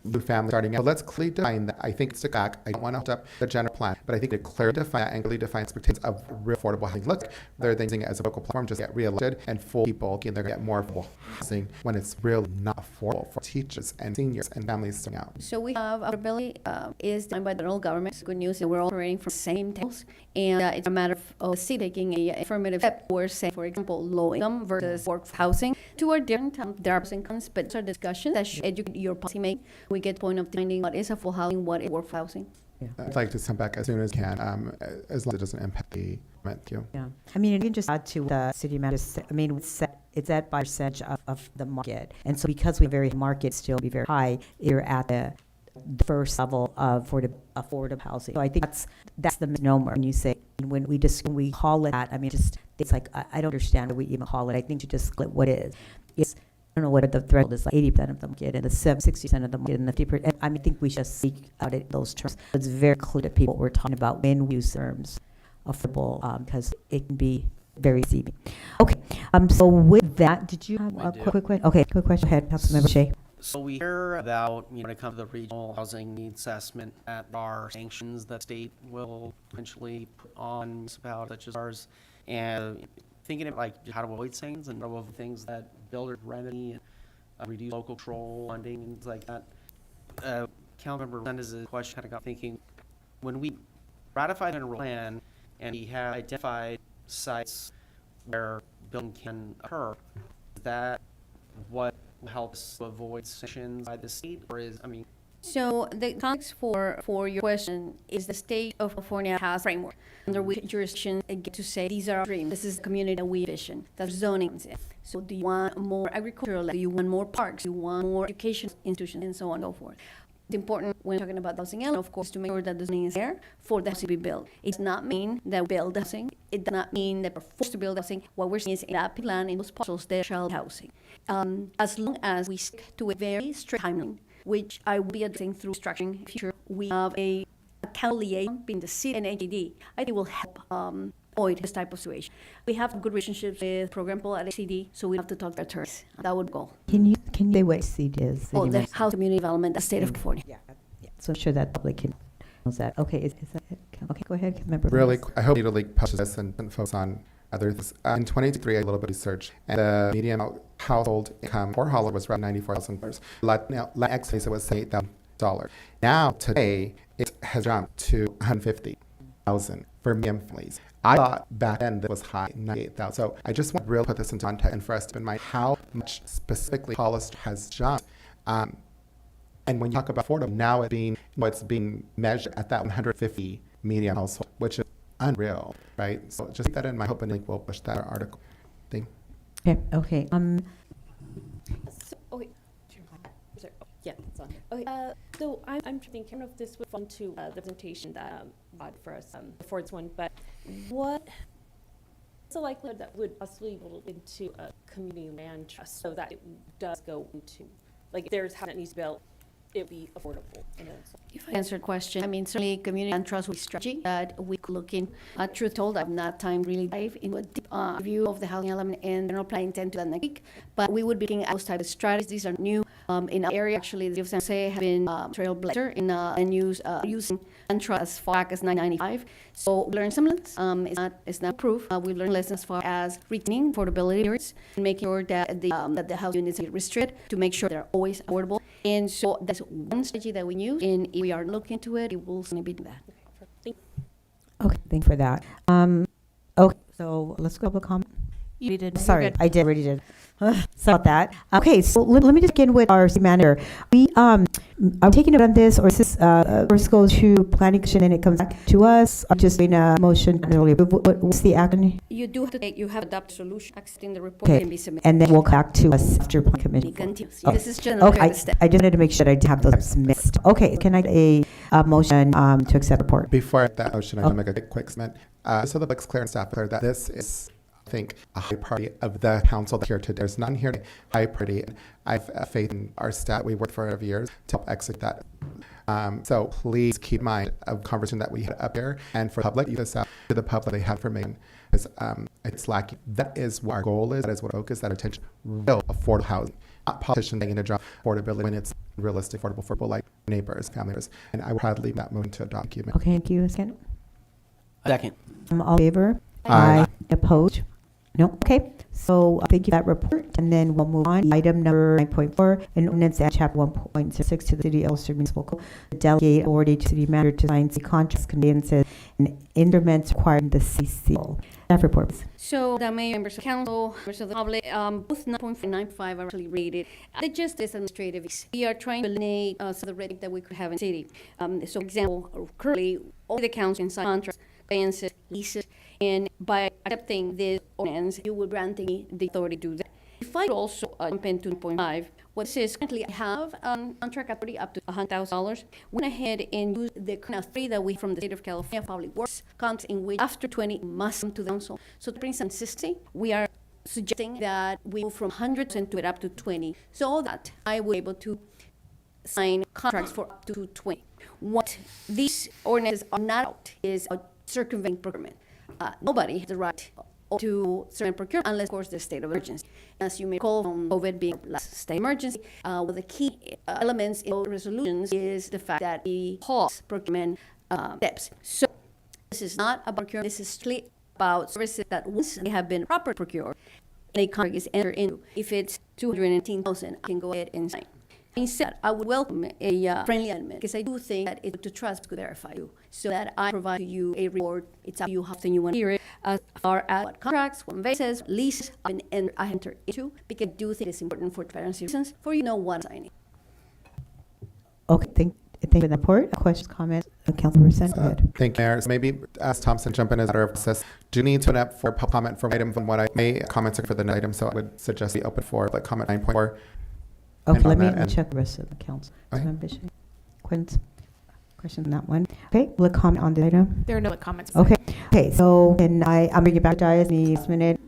new families starting out. So let's clearly define that. I think it's a gag. I don't want to hold up the general plan, but I think it clearly define and clearly define expectations of real affordable housing. Look, they're using it as a local platform, just get reelected and full people, again, they're going to get more affordable housing when it's really not affordable for teachers and seniors and families starting out. So we have affordability is done by the federal government. It's good news that we're all operating from the same tables, and it's a matter of the city taking a affirmative step towards, say, for example, low income versus workforce housing. Two are different. There are pros and cons, but these are discussions that should educate your policymaker. We get to the point of defining what is affordable housing, what is workforce housing. Yeah. I'd like to come back as soon as can, as long as it doesn't impact the Thank you. Yeah. You can just add to the city manager said, it's at by percentage of the market. And so because we have very market still be very high, you're at the first level of affordable housing. So I think that's the misnomer when you say, when we call it that, it's like, I don't understand why we even call it. I think to just split what it is. I don't know what the threshold is, like 80% of the market and the 60% of the market and the 50%. I think we should speak out in those terms. It's very clear to people what we're talking about when we use terms affordable, because it can be very deceiving. Okay, so with that, did you have a quick question? Okay, quick question. Go ahead, Councilmember Shea. So we hear about, when it comes to the regional housing needs assessment, that there are sanctions that state will potentially put on municipalities such as ours. And thinking of like how to avoid things and how to avoid things that builders remedy and reduce local control funding and things like that. Councilmember Melendez's question kind of got thinking, when we ratified a general plan and we have identified sites where building can occur, is that what helps to avoid sanctions by the state, or is, I mean? So the context for your question is the state of California has a framework under which jurisdictions get to say these are our dreams. This is the community that we envision. That's zoning. So do you want more agricultural land? Do you want more parks? Do you want more education institutions and so on and so forth? It's important when talking about housing element, of course, to make sure that the zoning is there for the housing to be built. It does not mean that we build housing. It does not mean that we're forced to build housing. What we're saying is in that plan, in those parcels, there shall be housing. As long as we stick to a very strict timeline, which I will be addressing through structuring in the future, we have a account liaison between the city and HED. I think will help avoid this type of situation. We have good relationships with program people at HED, so we have to talk their terms. That would go. Can you say what CD is? Oh, the House Community Development, the state of California. Yeah. So I'm sure that public can knows that. Okay, is that it? Okay, go ahead, member. Really, I hope you to publish this and focus on other things. In 2023, I did a little bit of research, and the median household income for Hollister was around $94,000. Latinx it was $8,000. Now, today, it has jumped to $150,000 for medium families. I thought back then that was high, 98,000. So I just want to really put this into context and for us to keep in mind how much specifically Hollister has jumped. And when you talk about affordable, now it's being measured at that 150 median household, which is unreal, right? So just keep that in mind. I hope and we'll push that article thing. Okay. So, okay. Sorry. Oh, yeah, it's on. Okay. So I'm thinking of this would fall into the presentation that bought for us before this one, but what's the likelihood that would possibly go into a community land trust so that it does go into, like, if there's housing that needs to be built, it would be affordable? If I answer the question, I mean, certainly community and trust with strategy that we could look in. Truth told, I've not time really dive into a deep review of the housing element and general plan intent to that next week, but we would be looking at those type of strategies. These are new in our area. Actually, the San Jose has been trailblazer in and using and trust as far back as 1995. So we learned some lessons. It's not proof. We've learned lessons as far as retaining affordability rates and making sure that the housing units get restricted to make sure they're always affordable. And so that's one strategy that we use. And if we are looking into it, it will certainly be that. Okay, thank you for that. Okay, so let's go public comment. You did. Sorry, I already did. Sorry about that. Okay, so let me just begin with our city manager. We are taking it on this, or is this first goes to planning commission and it comes back to us? Or just in a motion earlier. What's the action? You do have to take. You have adopted solution, accepting the report can be submitted. And then we'll come back to us after planning commission. It continues. This is just another step. I just wanted to make sure that I didn't have those steps missed. Okay, can I get a motion to accept the report? Before that motion, I want to make a quick statement. So the public's clear and staff clear that this is, I think, a high priority of the council here today. There's none here today, high priority. I've faith in our staff. We worked for years to help execute that. So please keep in mind a conversation that we had up here, and for the public, you this out to the public, they have information. It's lacking. That is what our goal is. That is what our focus, that attention, real affordable housing. Not politicians making a job affordability when it's realistic, affordable for people like neighbors, family members. And I would proudly leave that motion to adopt. Okay, thank you. Second. All in favor? Aye. Opposed? No. Okay. So thank you for that report. And then we'll move on. Item number 9.4, an ordinance at chapter 1.06 to the City of Hollister Municipal Code to delegate authority to city manager to sign city contracts, conveyances, and instruments requiring the CC. Staff report, please. So the mayor, members of council, members of the public, both 9.4 and 9.5 are actually rated. The just is administrative. We are trying to eliminate some of the red tape that we could have in the city. So, for example, currently, all the council can sign contracts, conveyances, leases, and by accepting this ordinance, you will grant me the authority to do that. If I also jump into 2.5, what says currently I have contract authority up to $100,000. Went ahead and used the current authority that we from the state of California Public Works contracts in which after 20 must come to the council. So to bring consistency, we are suggesting that we move from 100% to it up to 20, so that I will be able to sign contracts for up to 20. What these ordinances are not out is a circumventing procurement. Nobody has the right to certain procurement unless, of course, the state of emergency. As you may recall from COVID being last state emergency, one of the key elements in those resolutions is the fact that we pause procurement steps. So this is not about procurement. This is strictly about services that once they have been properly procured, a contract is entered into. If it's 218,000, I can go ahead and sign. Instead, I would welcome a friendly amendment because I do think that it's to trust to verify you, so that I provide to you a report. It's up to you how often you want to hear it, as far as what contracts, what bases, leases I enter into, because I do think it's important for transparency reasons for you to know what I'm signing. Okay, thank you for the report. Questions, comments? Councilor Sen, go ahead. Thank you, Mayor. So maybe ask Thompson jump in as a matter of process. Do you need to open up for public comment for item from what I may comments are for the item? So I would suggest we open for like comment 9.4. Okay, And let on me that end- check the rest of the council. Okay. Question on that one. Okay, we'll comment on the item. There are no like, comments. Okay, okay, so can I'm bringing back to Dias in this minute.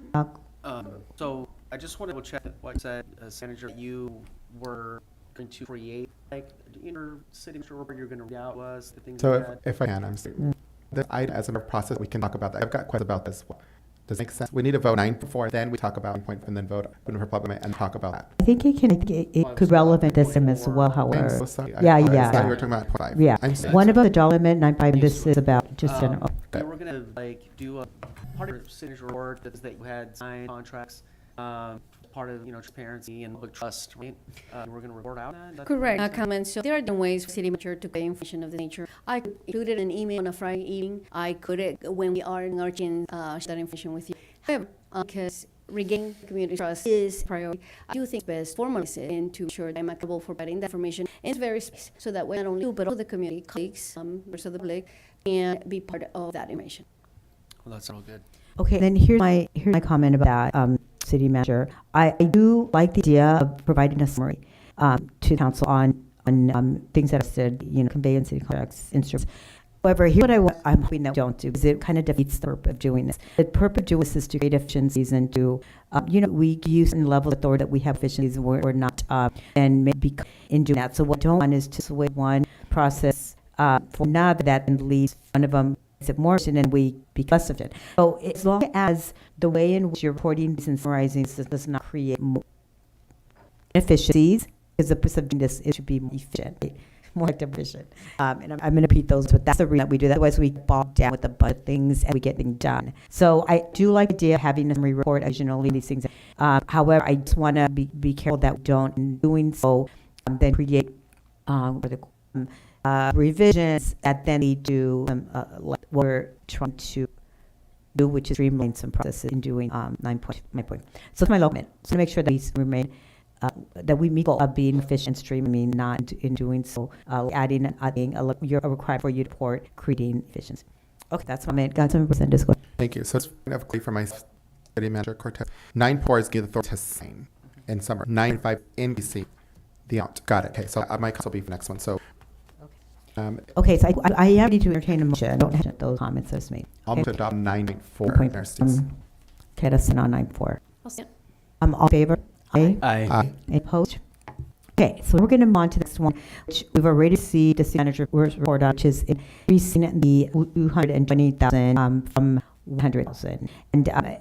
So I just want to check what you said, Senator, you were going to create, like, your city manager report you're going to read out was the things So you had. if I can, I'm sorry. The item as a process, we can talk about that. I've got questions about this. Does it make sense? We need to vote 9.4, then we talk about 9.4, and then vote open for public and talk about that. I think it could relevant this time as well, I'm however. so sorry. Yeah, I thought yeah. you were talking about 0.5. Yeah, I'm sorry. one of them, the dollar amendment, 9.5, this is about just general. We were going to, like, do a part of your signature report that you had signed contracts, part of, transparency and public trust, right? We're going to report out on that? Correct. Comments. So there are different ways for city manager to get information of the nature. I could include an email on a Friday evening. I could, when we are in our chain, share that information with you. However, because regaining community trust is a priority, I do think it's best formalize it and to ensure that I'm accountable for providing that information in very space, so that way not only you, but also the community, colleagues, members of the public, can be part of that information. Well, that's all good. Okay, then here's my comment about that, city manager. I do like the idea of providing a summary to council on things that I said, conveyance, city contracts, instruments. However, here's what I'm hoping that we don't do, because it kind of defeats the purpose of doing this. The purpose of doing this is to create efficiencies and to, we use certain level of authority that we have efficiencies and we're not, and maybe in doing that. So what I don't want is to sway one process for another that then leaves one of them it more efficient and we be less efficient. So as long as the way in which you're reporting these and summarizing this does not create more inefficiencies, because the purpose of doing this is to be more efficient, right? More efficient. And I'm going to repeat those, but that's the reason that we do that. Otherwise, we bog down with a bunch of things and we get things done. So I do like the idea of having a summary report occasionally, these things. However, I just want to be careful that we don't, in doing so, then create revisions that then lead to what we're trying to do, which is streamline some processes in doing 9 point. So it's my low comment. So to make sure that we remain that we meet goal of being efficient, streaming, not in doing so, adding a requirement for you to report, creating efficiency. Okay, that's my main. Got some percent disclosure. Thank you. So it's kind of clear for my city manager, Cortez. 9.4 is give the authority to sign in summer. 9.5 in BC. The amount. Got it. Okay, so I might also be for next one. So. Okay, so I am ready to entertain a motion. I don't have those comments as me. I'll move to adopt 9.4. Okay, that's on 9.4. I'll stand. All in favor? Aye. Aye. Any opposed? Okay, so we're going to move on to the next one, which we've already seen the city manager report on, which is increasing the 220,000 from 100,000. And I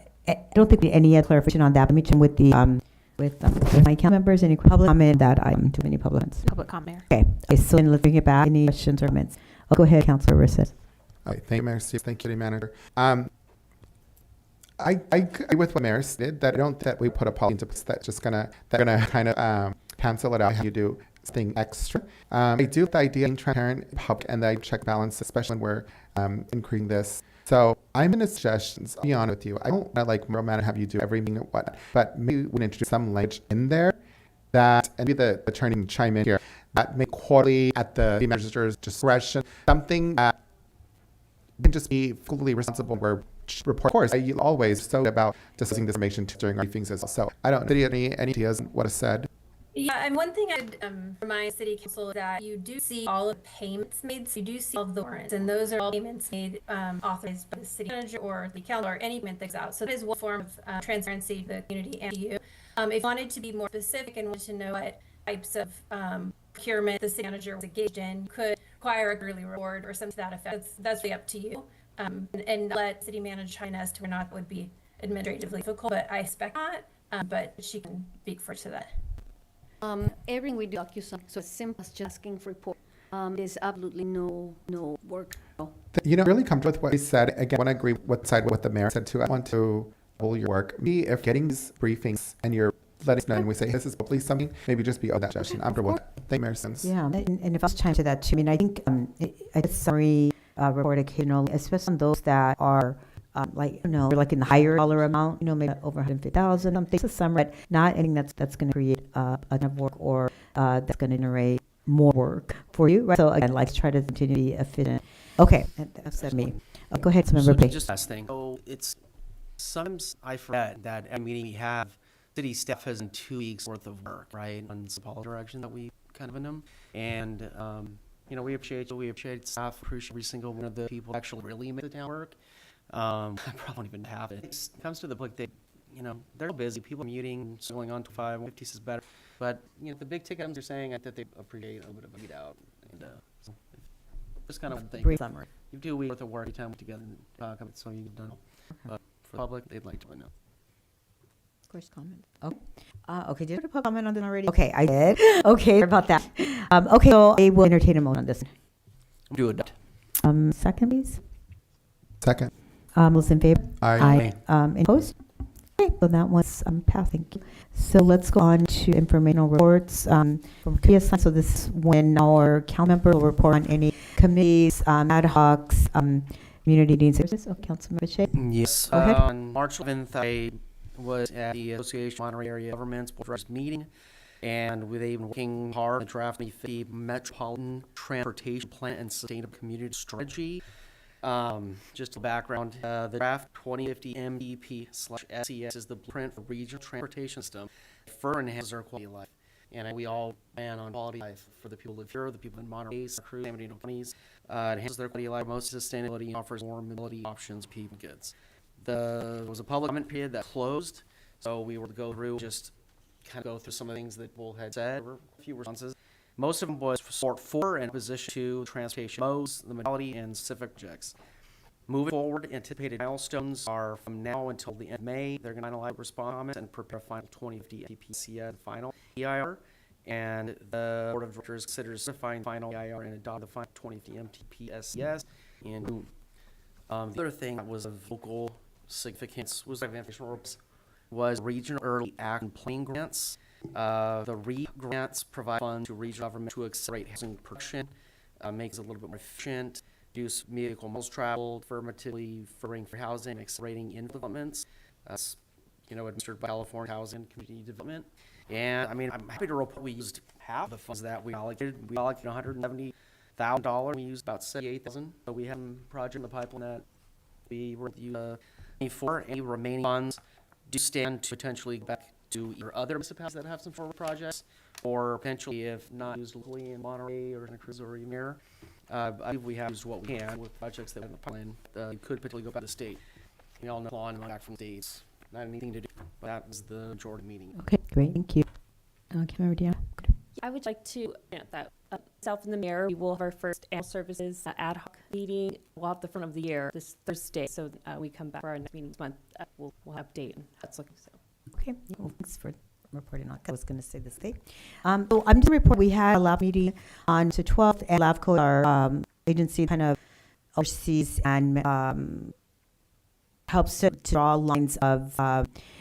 don't think we need any other clarification on that. Let me check with the with my council members. Any public comment that I'm too many public comments? Public comment. Okay, so then let's bring it back. Any questions or comments? Go ahead, Councilor Risset. All right, thank you, Mayor Steve. Thank you, City Manager. I agree with what Mayor said, that I don't think that we put a policy into place that's just gonna kind of cancel it out. How you do something extra. I do like the idea of being transparent, public, and I check balance, especially when we're increasing this. So I'm going to suggestions. I'll be honest with you. I don't want to like micromanage have you do everything or what, but maybe we would introduce some language in there that, and maybe the attorney can chime in here, that make quarterly at the city manager's discretion, something that can just be fully responsible where report. Of course, I always so about discussing this information during our meetings as well. So I don't any ideas on what is said. Yeah, and one thing I'd remind City Council is that you do see all of the payments made. So you do see all of the warrants, and those are all payments made authorized by the city manager or the council or any payment that goes out. So that is one form of transparency to the community and to you. If you wanted to be more specific and wanted to know what types of procurement the city manager was engaged in, you could require a yearly report or something to that effect. That's really up to you. And let city manager chime as to whether or not it would be administratively difficult, but I expect not, but she can speak for to that. Everything we do DocuSign, so as simple as just asking for report. There's absolutely no work. Really come with what he said. Again, I want to agree with what the mayor said too. I want to double your work. Maybe if getting these briefings and you're letting us know and we say, this is probably something, maybe just be that suggestion after what thank you, Mayor Sims. Yeah, and if I was chime to that too, I mean, I think a summary report occasionally, especially on those that are like in the higher dollar amount, maybe over 150,000. Something. It's a summary, but not anything that's going to create enough work or that's going to generate more work for you, right? So again, like try to continue to be efficient. Okay, that's me. Go ahead, So Member Blake. just last thing. So it's sometimes I forget that at a meeting we have, city staff has in 2 weeks worth of work, right, on some policy direction that we kind of in them, and we appreciate staff, appreciate every single one of the people who actually really make the town work. I probably don't even have it. It comes to the point that they're busy. People are muting, going on to 550 is better, but the big ticket items are saying that they appreciate a little bit of a beat out, and so just kind of one thing. Brief summary. You do a week worth of work, you time together and talk about it, so you've done it. But for the public, they'd like to know. Comment. Okay, did you have a public comment on this already? Okay, I did. Okay, sorry about that. Okay, so I will entertain a motion on this. Do it. Second, please. Second. Those in favor? Aye. Any opposed? Okay, so that was passed. Thank you. So let's go on to informational reports from previous time. So this is when our council member will report on any committees, ad hocs, community needs services. Oh, Councilmember Shea. Yes. Go ahead. On March 11th, I was at the Association of Monterey Area Governments Board of Directors meeting, and they've been working hard on drafting the Metropolitan Transportation Plan and Sustainable Community Strategy. Just a background, the draft 2050 MVP/SCS is the blueprint for regional transportation system. Further enhances our quality of life, and we all plan on quality of life for the people who live here, the people in Monterey, Cruz, San Bernardino counties. Enhances their quality of life, most sustainability, offers more mobility options, people, goods. There was a public comment period that closed, so we were to go through some of the things that people had said. There were a few responses. Most of them was support for and opposition to transportation modes, the modality, and specific projects. Moving forward, anticipated milestones are from now until the end of May. They're going to finalize response and prepare final 2050 FTPCS final EIR, and the Board of Directors considers certifying final EIR and adopt the final 2050 MTPSCS in June. The other thing that was of local significance was regional early action planning grants. The REAP grants provide funds to regional government to accelerate housing production, makes it a little bit more efficient, reduce vehicle miles traveled, affirmatively furthering for housing, accelerating in developments. That's administered by California Housing and Community Development. And I'm happy to report we used half the funds that we allocated. We allocated $170,000. We used about $78,000. So we have a project in the pipeline that we were use for. Any remaining funds do stand to potentially go back to either other municipalities that have some forward projects, or potentially, if not used locally in Monterey or Santa Cruz or Ymir, I believe we have used what we can with projects that are in the pipeline. Could potentially go back to the state. We all know law and back from states. Not anything to do, but that was the majority meeting. Okay, great. Thank you. Councilmember Dion. I would like to note that myself and the mayor, we will have our first annual services ad hoc meeting. We'll have the front of the year this Thursday, so we come back for our next meeting this month. We'll update and how it's looking. So. Okay, well, thanks for reporting on. I was going to say this thing. So I'm just going to report we had a lab meeting on the 12th, and LabCo, our agency, kind of oversees and helps to draw lines of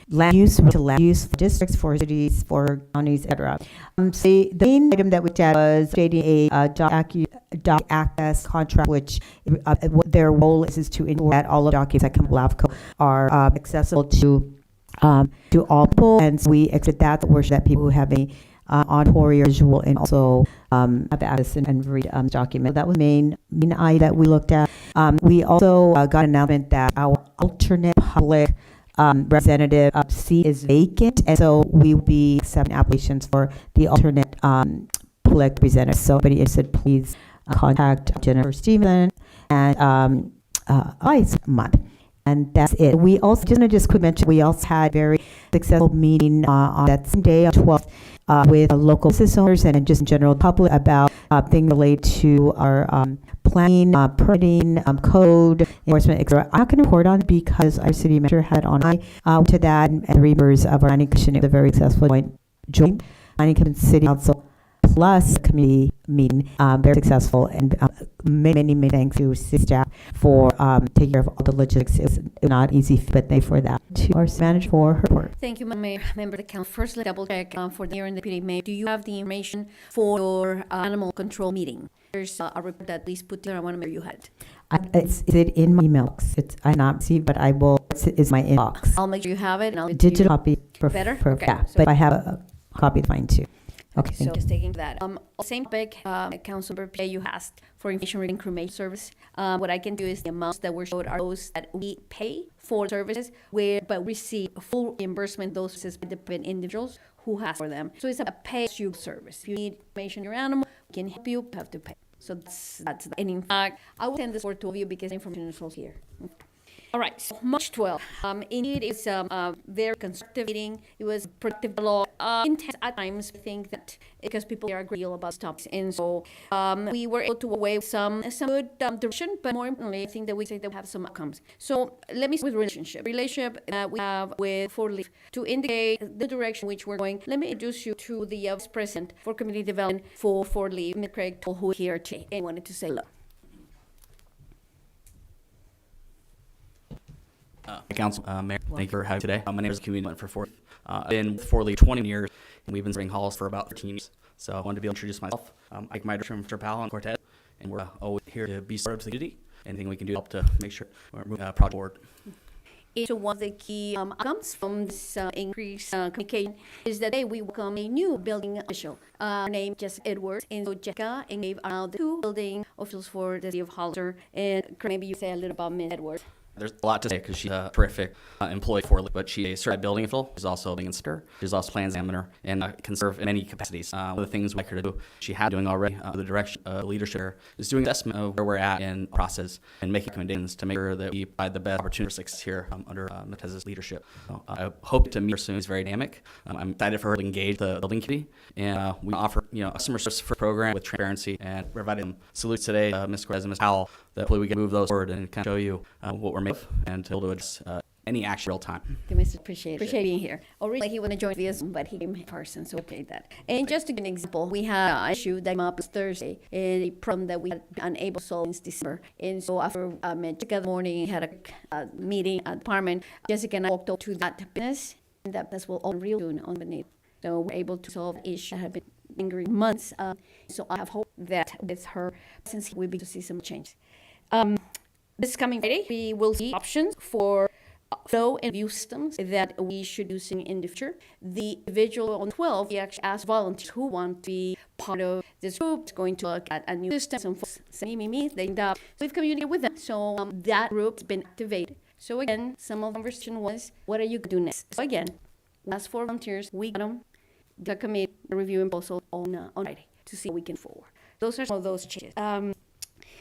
land use to land use for districts, for cities, for counties, etc. So the main item that we did was creating a doc access contract, which what their role is to ensure that all of the documents that come from LabCo are accessible to all people, and so we expect that worship that people who have a auditory or visual and also have access and read document. That was the main eye that we looked at. We also got an announcement that our alternate public representative seat is vacant, and so we will be accepting applications for the alternate public representative. So if anybody is interested, please contact Jennifer Stevenson and Ice Month. And that's it. We also, just quick mention, we also had a very successful meeting on that same day, on 12th, with local business owners and just in general public about things related to our planning, permitting, code, enforcement, etc. I'm not going to report on it because our city manager had on to that, and the members of our planning commission. It was a very successful joint planning commission city council plus community meeting, very successful, and many thanks to city staff for taking care of all the logistics. It's not easy, but thank you for that. To our manager for her work. Thank you, Mayor. Member of the council. First, let's double check for the mayor and deputy mayor. Do you have the information for your animal control meeting? There's a report that please put there. I want to make sure you had it. Is it in my email box? I not see, but I will. It's my inbox. I'll make sure you have it. And I'll Digital copy. Better? Okay. Yeah, So- but I have a copy of mine too. Okay, So thank you. just taking that. Same topic, Councilmember P, you asked for information regarding cremation service. What I can do is the amounts that were showed are those that we pay for services but receive full reimbursement. Those services depend individuals who ask for them. So it's a pay-as-you service. If you need information on your animal, we can help you, have to pay. So that's and in fact, I will send this for two of you because information is also here. All right, so March 12th. Indeed, it's a very constructive meeting. It was productive, intense at times. I think that because people are agreeable about topics, and so we were able to away some good direction. But more importantly, I think that we say that we have some outcomes. So let me start with relationship. Relationship that we have with For Leaf to indicate the direction which we're going. Let me introduce you to the Vice President for Community Development for Leaf, Ms. Craig, who is here today, and wanted to say hello. Council, Mayor, thank you for having me today. My name is Community for Fort. I've been with Fort Lee 20 years, and we've been serving halls for about 13 years. So I wanted to be able to introduce myself. I'm my director, Mr. Powell and Cortez, and we're always here to be supportive of the community. Anything we can do to help to make sure we're moving project forward. So one of the key outcomes from this increased communication is that today we welcome a new building official named Jessica Edwards. And so Jessica and Gabe are now the two building officials for the city of Hollister. And maybe you say a little about Ms. Edwards. There's a lot to say because she's a terrific employee for Lee, but she's a certified building official. She's also a building inspector. She's also a plan examiner and can serve in many capacities. One of the things we like her to do, she had doing already, the direction of leadership here, is doing assessment of where we're at in the process and making recommendations to make sure that we provide the best opportunity for success here under Matez's leadership. So, I hope to meet her soon. It's very dynamic. I'm excited for her to engage the building committee, and we offer a customer service program with transparency and providing salutes today, Ms. Cortez and Ms. Powell, that hopefully we can move those forward and kind of show you what we're made of and to be able to address any action real time. Thank you, Mr. Appreciate being here. Originally, he wanted to join via Zoom, but he came in person, so okay that. And just to give an example, we had an issue that came up Thursday, a problem that we had been unable to solve since December. And so after Jessica in the morning had a meeting at the department, Jessica and I walked up to that business, and that business will all real soon on the need. So we're able to solve issues that have been lingering months. So I have hope that with her presence, we'll be able to see some change. This coming Friday, we will see options for flow and view systems that we should use in the future. The individual on 12, we actually asked volunteers who want to be part of this group. It's going to look at a new system. Some folks say me, they end up. So we've communicated with them. So that group's been activated. So again, some of the conversation was, what are you going to do next? So again, we asked for volunteers. We got them. The committee reviewing proposal on Friday to see how we can forward. Those are some of those changes.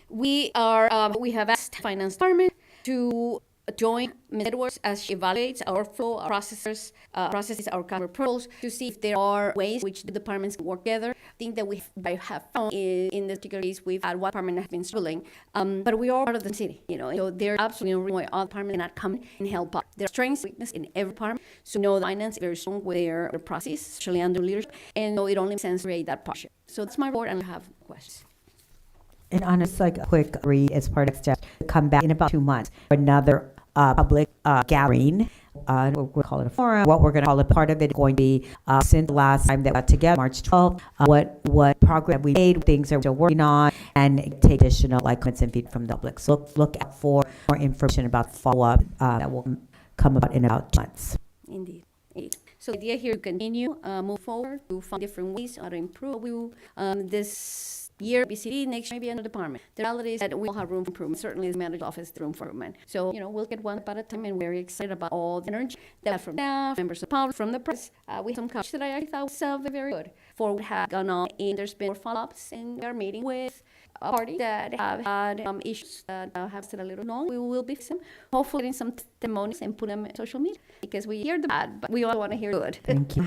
We have asked Finance Department to join Ms. Edwards as she evaluates our flow, our processes, our customer proposals to see if there are ways which the departments can work together. I think that we have found in this particular case, we've had one department that has been struggling, but we are part of the city, so there's absolutely no reason why all departments cannot come and help out. There are strengths, weaknesses in every department. So the finance is very strong with their process, especially under leadership, and so it only makes sense to create that partnership. So that's my report, and I have questions. And honest, like a quick read as part of steps to come back in about 2 months for another public gathering. We'll call it a forum. What we're going to call it, part of it going to be since the last time that we got together, March 12th, what progress we made, things that we're working on, and take additional comments and feedback from the public. So look out for more information about follow-up that will come about in about 2 months. Indeed. So the idea here to continue, move forward, to find different ways how to improve. We will, this year, BCD, next year, maybe another department. The reality is that we all have room for improvement. Certainly, the manager's office, the room for improvement. So, we'll get one at a time, and we're very excited about all the energy that we have from staff, members of public, from the press. We have some coverage that I thought was very good for what had gone on. And there's been more follow-ups, and we are meeting with a party that have had issues that have stayed a little long. We will be fixing, hopefully getting some testimonies and put them on social media, because we hear the bad, but we all want to hear good. Thank you.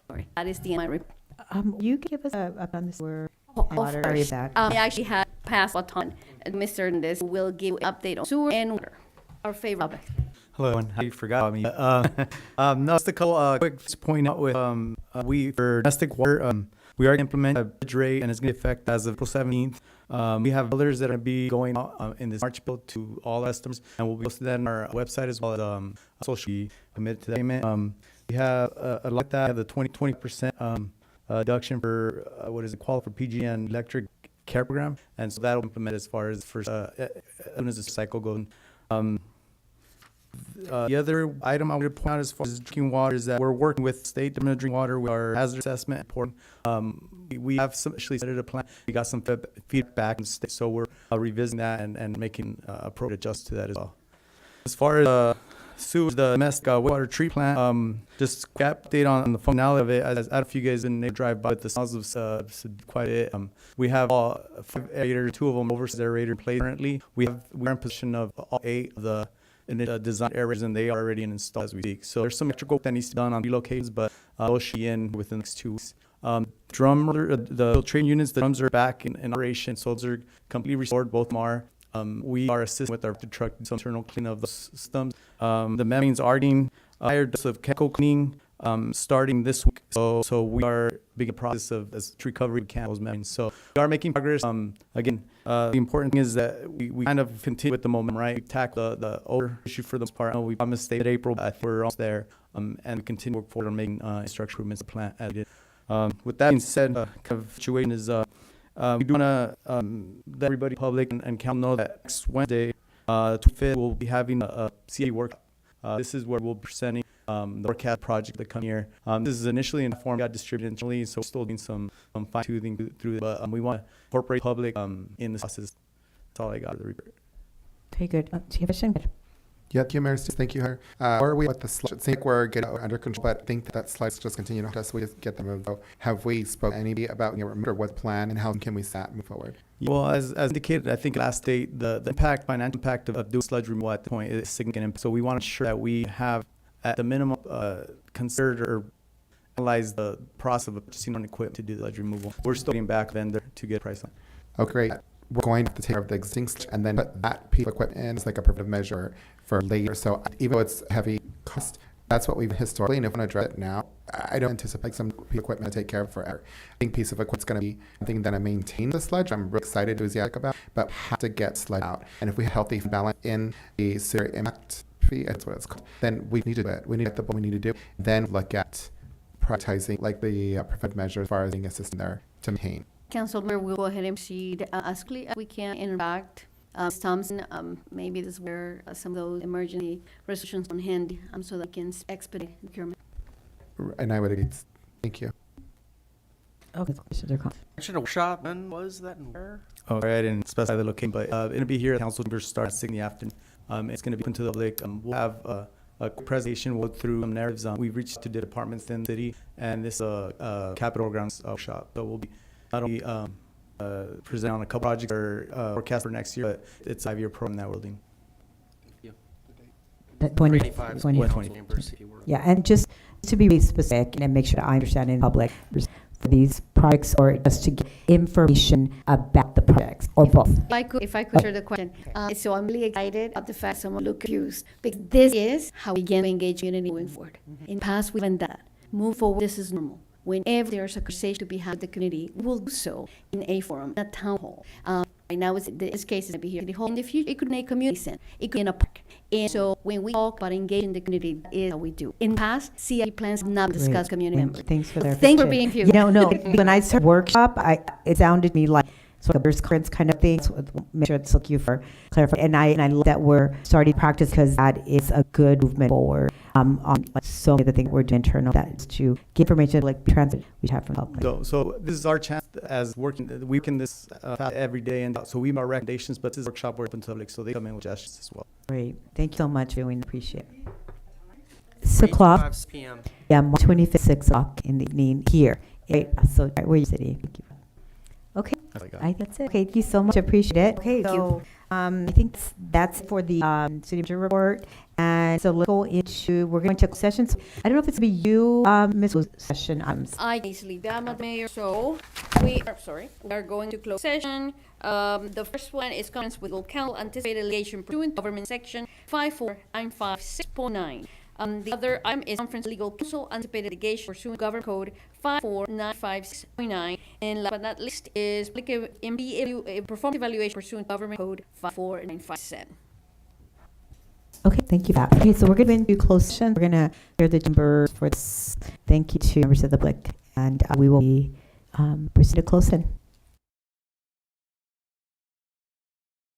Sorry, that is the end of my report. You can give us on this word. Of course. I actually had passed a ton. Mr. Hernandez will give an update on sewer and water, our favorite topic. Hello, and you forgot me. No, just a couple quick point out with we for domestic water. We are implementing a bridge rate, and it's going to affect as of April 17th. We have others that are going to be going out in this March bill to all customers, and we'll be posting that on our website as well as social media committed to that payment. We have a lot that have the 20% deduction for what is it called for PG and electric care program, and so that'll implement as far as first as soon as the cycle goes. The other item I would point out as far as drinking water is that we're working with State Department of Drinking Water with our hazard assessment report. We have actually started a plan. We got some feedback from the state, so we're revisiting that and making appropriate adjustments to that as well. As far as sewage, the domestic wastewater treatment plant, just update on the functionality of it. As I don't know if you guys didn't drive by, the smells of quite a bit. We have all 5 aerators, 2 of them overseas aerator in place currently. We're in position of all 8 of the design areas, and they are already installed as we speak. So there's some electrical that needs to be done on 3 locations, but those should be in within the next 2 weeks. The filtration units, the drums are back in operation, so those are completely restored. Both of them are. We are assisting with our truck some internal cleaning of those systems. The membranes are getting higher dose of chemical cleaning starting this week. So we are beginning a process of as recovery of those membranes. So we are making progress. Again, the important thing is that we kind of continue with the momentum, right? We tackle the odor issue for the most part. We promised to stay at April, but I think we're almost there. And we continue to work forward on making structural improvements to the plant as we did. With that being said, kind of situation is we do want to let everybody, public and council know that next Wednesday, 25th, we'll be having a CA workshop. This is where we'll be presenting the forecast project that come here. This is initially in the form got distributed internally, so we're still doing some fine-tuning through it, but we want to incorporate public in this process. That's all I got. Okay, good. Do you have a question? Yeah, thank you, Mayor. Thank you, her. Or are we with the slide? It seems like we're getting under control, but I think that slides just continue to us. We just get them moved. So have we spoken anybody about or what's the plan and how can we move forward? Well, as indicated, I think last date, the financial impact of doing sludge removal at the point is significant. So we want to ensure that we have, at the minimum, considered or analyze the process of purchasing on equipment to do the sludge removal. We're still getting back vendor to get a price on. Oh, great. We're going to take care of the existing sludge and then put that piece of equipment in as like a preventive measure for later. So even though it's heavy cost, that's what we've historically, and if we want to address it now, I don't anticipate some piece of equipment to take care of forever. I think piece of equipment's going to be something that I maintain the sludge. I'm really excited, enthusiastic about, but have to get sludge out. And if we have healthy balance in the severe impact fee, that's what it's called, then we need to do it. We need to get what we need to do. Then look at prioritizing like the preventive measures as far as being a system there to maintain. Councilmember, we'll go ahead and proceed as quickly as we can interact. Ms. Thompson, maybe this is where some of those emergency resolutions on hand so that we can expedite procurement. And I would agree. Thank you. Okay, questions or comments? Mentioned a workshop. When was that and where? Oh, sorry, I didn't specify the location, but it'll be here at council members start at 6 in the afternoon. It's going to be open to the public. We'll have a presentation, we'll go through some narratives. We've reached to the departments in the city, and this is a capital grounds workshop. So we'll be not only present on a couple projects or forecast for next year, but it's a 5-year program that we're doing. 20. Yeah, and just to be really specific and make sure I understand in public for these projects, or just to get information about the projects, or both. If I could share the question. So I'm really excited about the fact someone look confused, because this is how we can engage community moving forward. In the past, we haven't done that. Move forward, this is normal. Whenever there's a conversation to be had with the community, we'll do so in a forum, a town hall. Right now, this case is going to be here at the hall. In the future, it could be a community center. It could be in a park. And so when we talk about engaging the community, that is how we do. In the past, CIP plans have not discussed community members. Thanks for that. Thanks for being here. No. When I said workshop, it sounded to me like sort of there's currents kind of thing. So make sure it's like you for clarifying. And I love that we're starting to practice, because that is a good movement forward. On like so many of the things we're doing internal, that is to get information like transit we have from public. So this is our chance as working. We can this every day, and so we have our recommendations. But this is a workshop we're open to public, so they come in with suggestions as well. Great, thank you so much. We appreciate it. 6 o'clock. 6 p.m. Yeah, March 25th, 6 o'clock in the evening here. So where are you sitting? Thank you. Okay, That's all I got. that's it. Okay, thank you so much. Appreciate it. Okay, so I think that's for the city manager report. And so let's go into, we're going to close sessions. I don't know if it's going to be you, Ms. Session. I easily damn it, Mayor. So we are going to close session. The first one is comments with legal counsel, anticipated litigation pursuant to government section 54956.9. The other item is conference legal counsel, anticipated litigation pursuant to government code 54956.9. And last but not least is performance evaluation pursuant to government code 54957. Okay, thank you for that. Okay, so we're going to do closed session. We're going to hear the chamber for this. Thank you to members of the public. And we will be proceed to close session.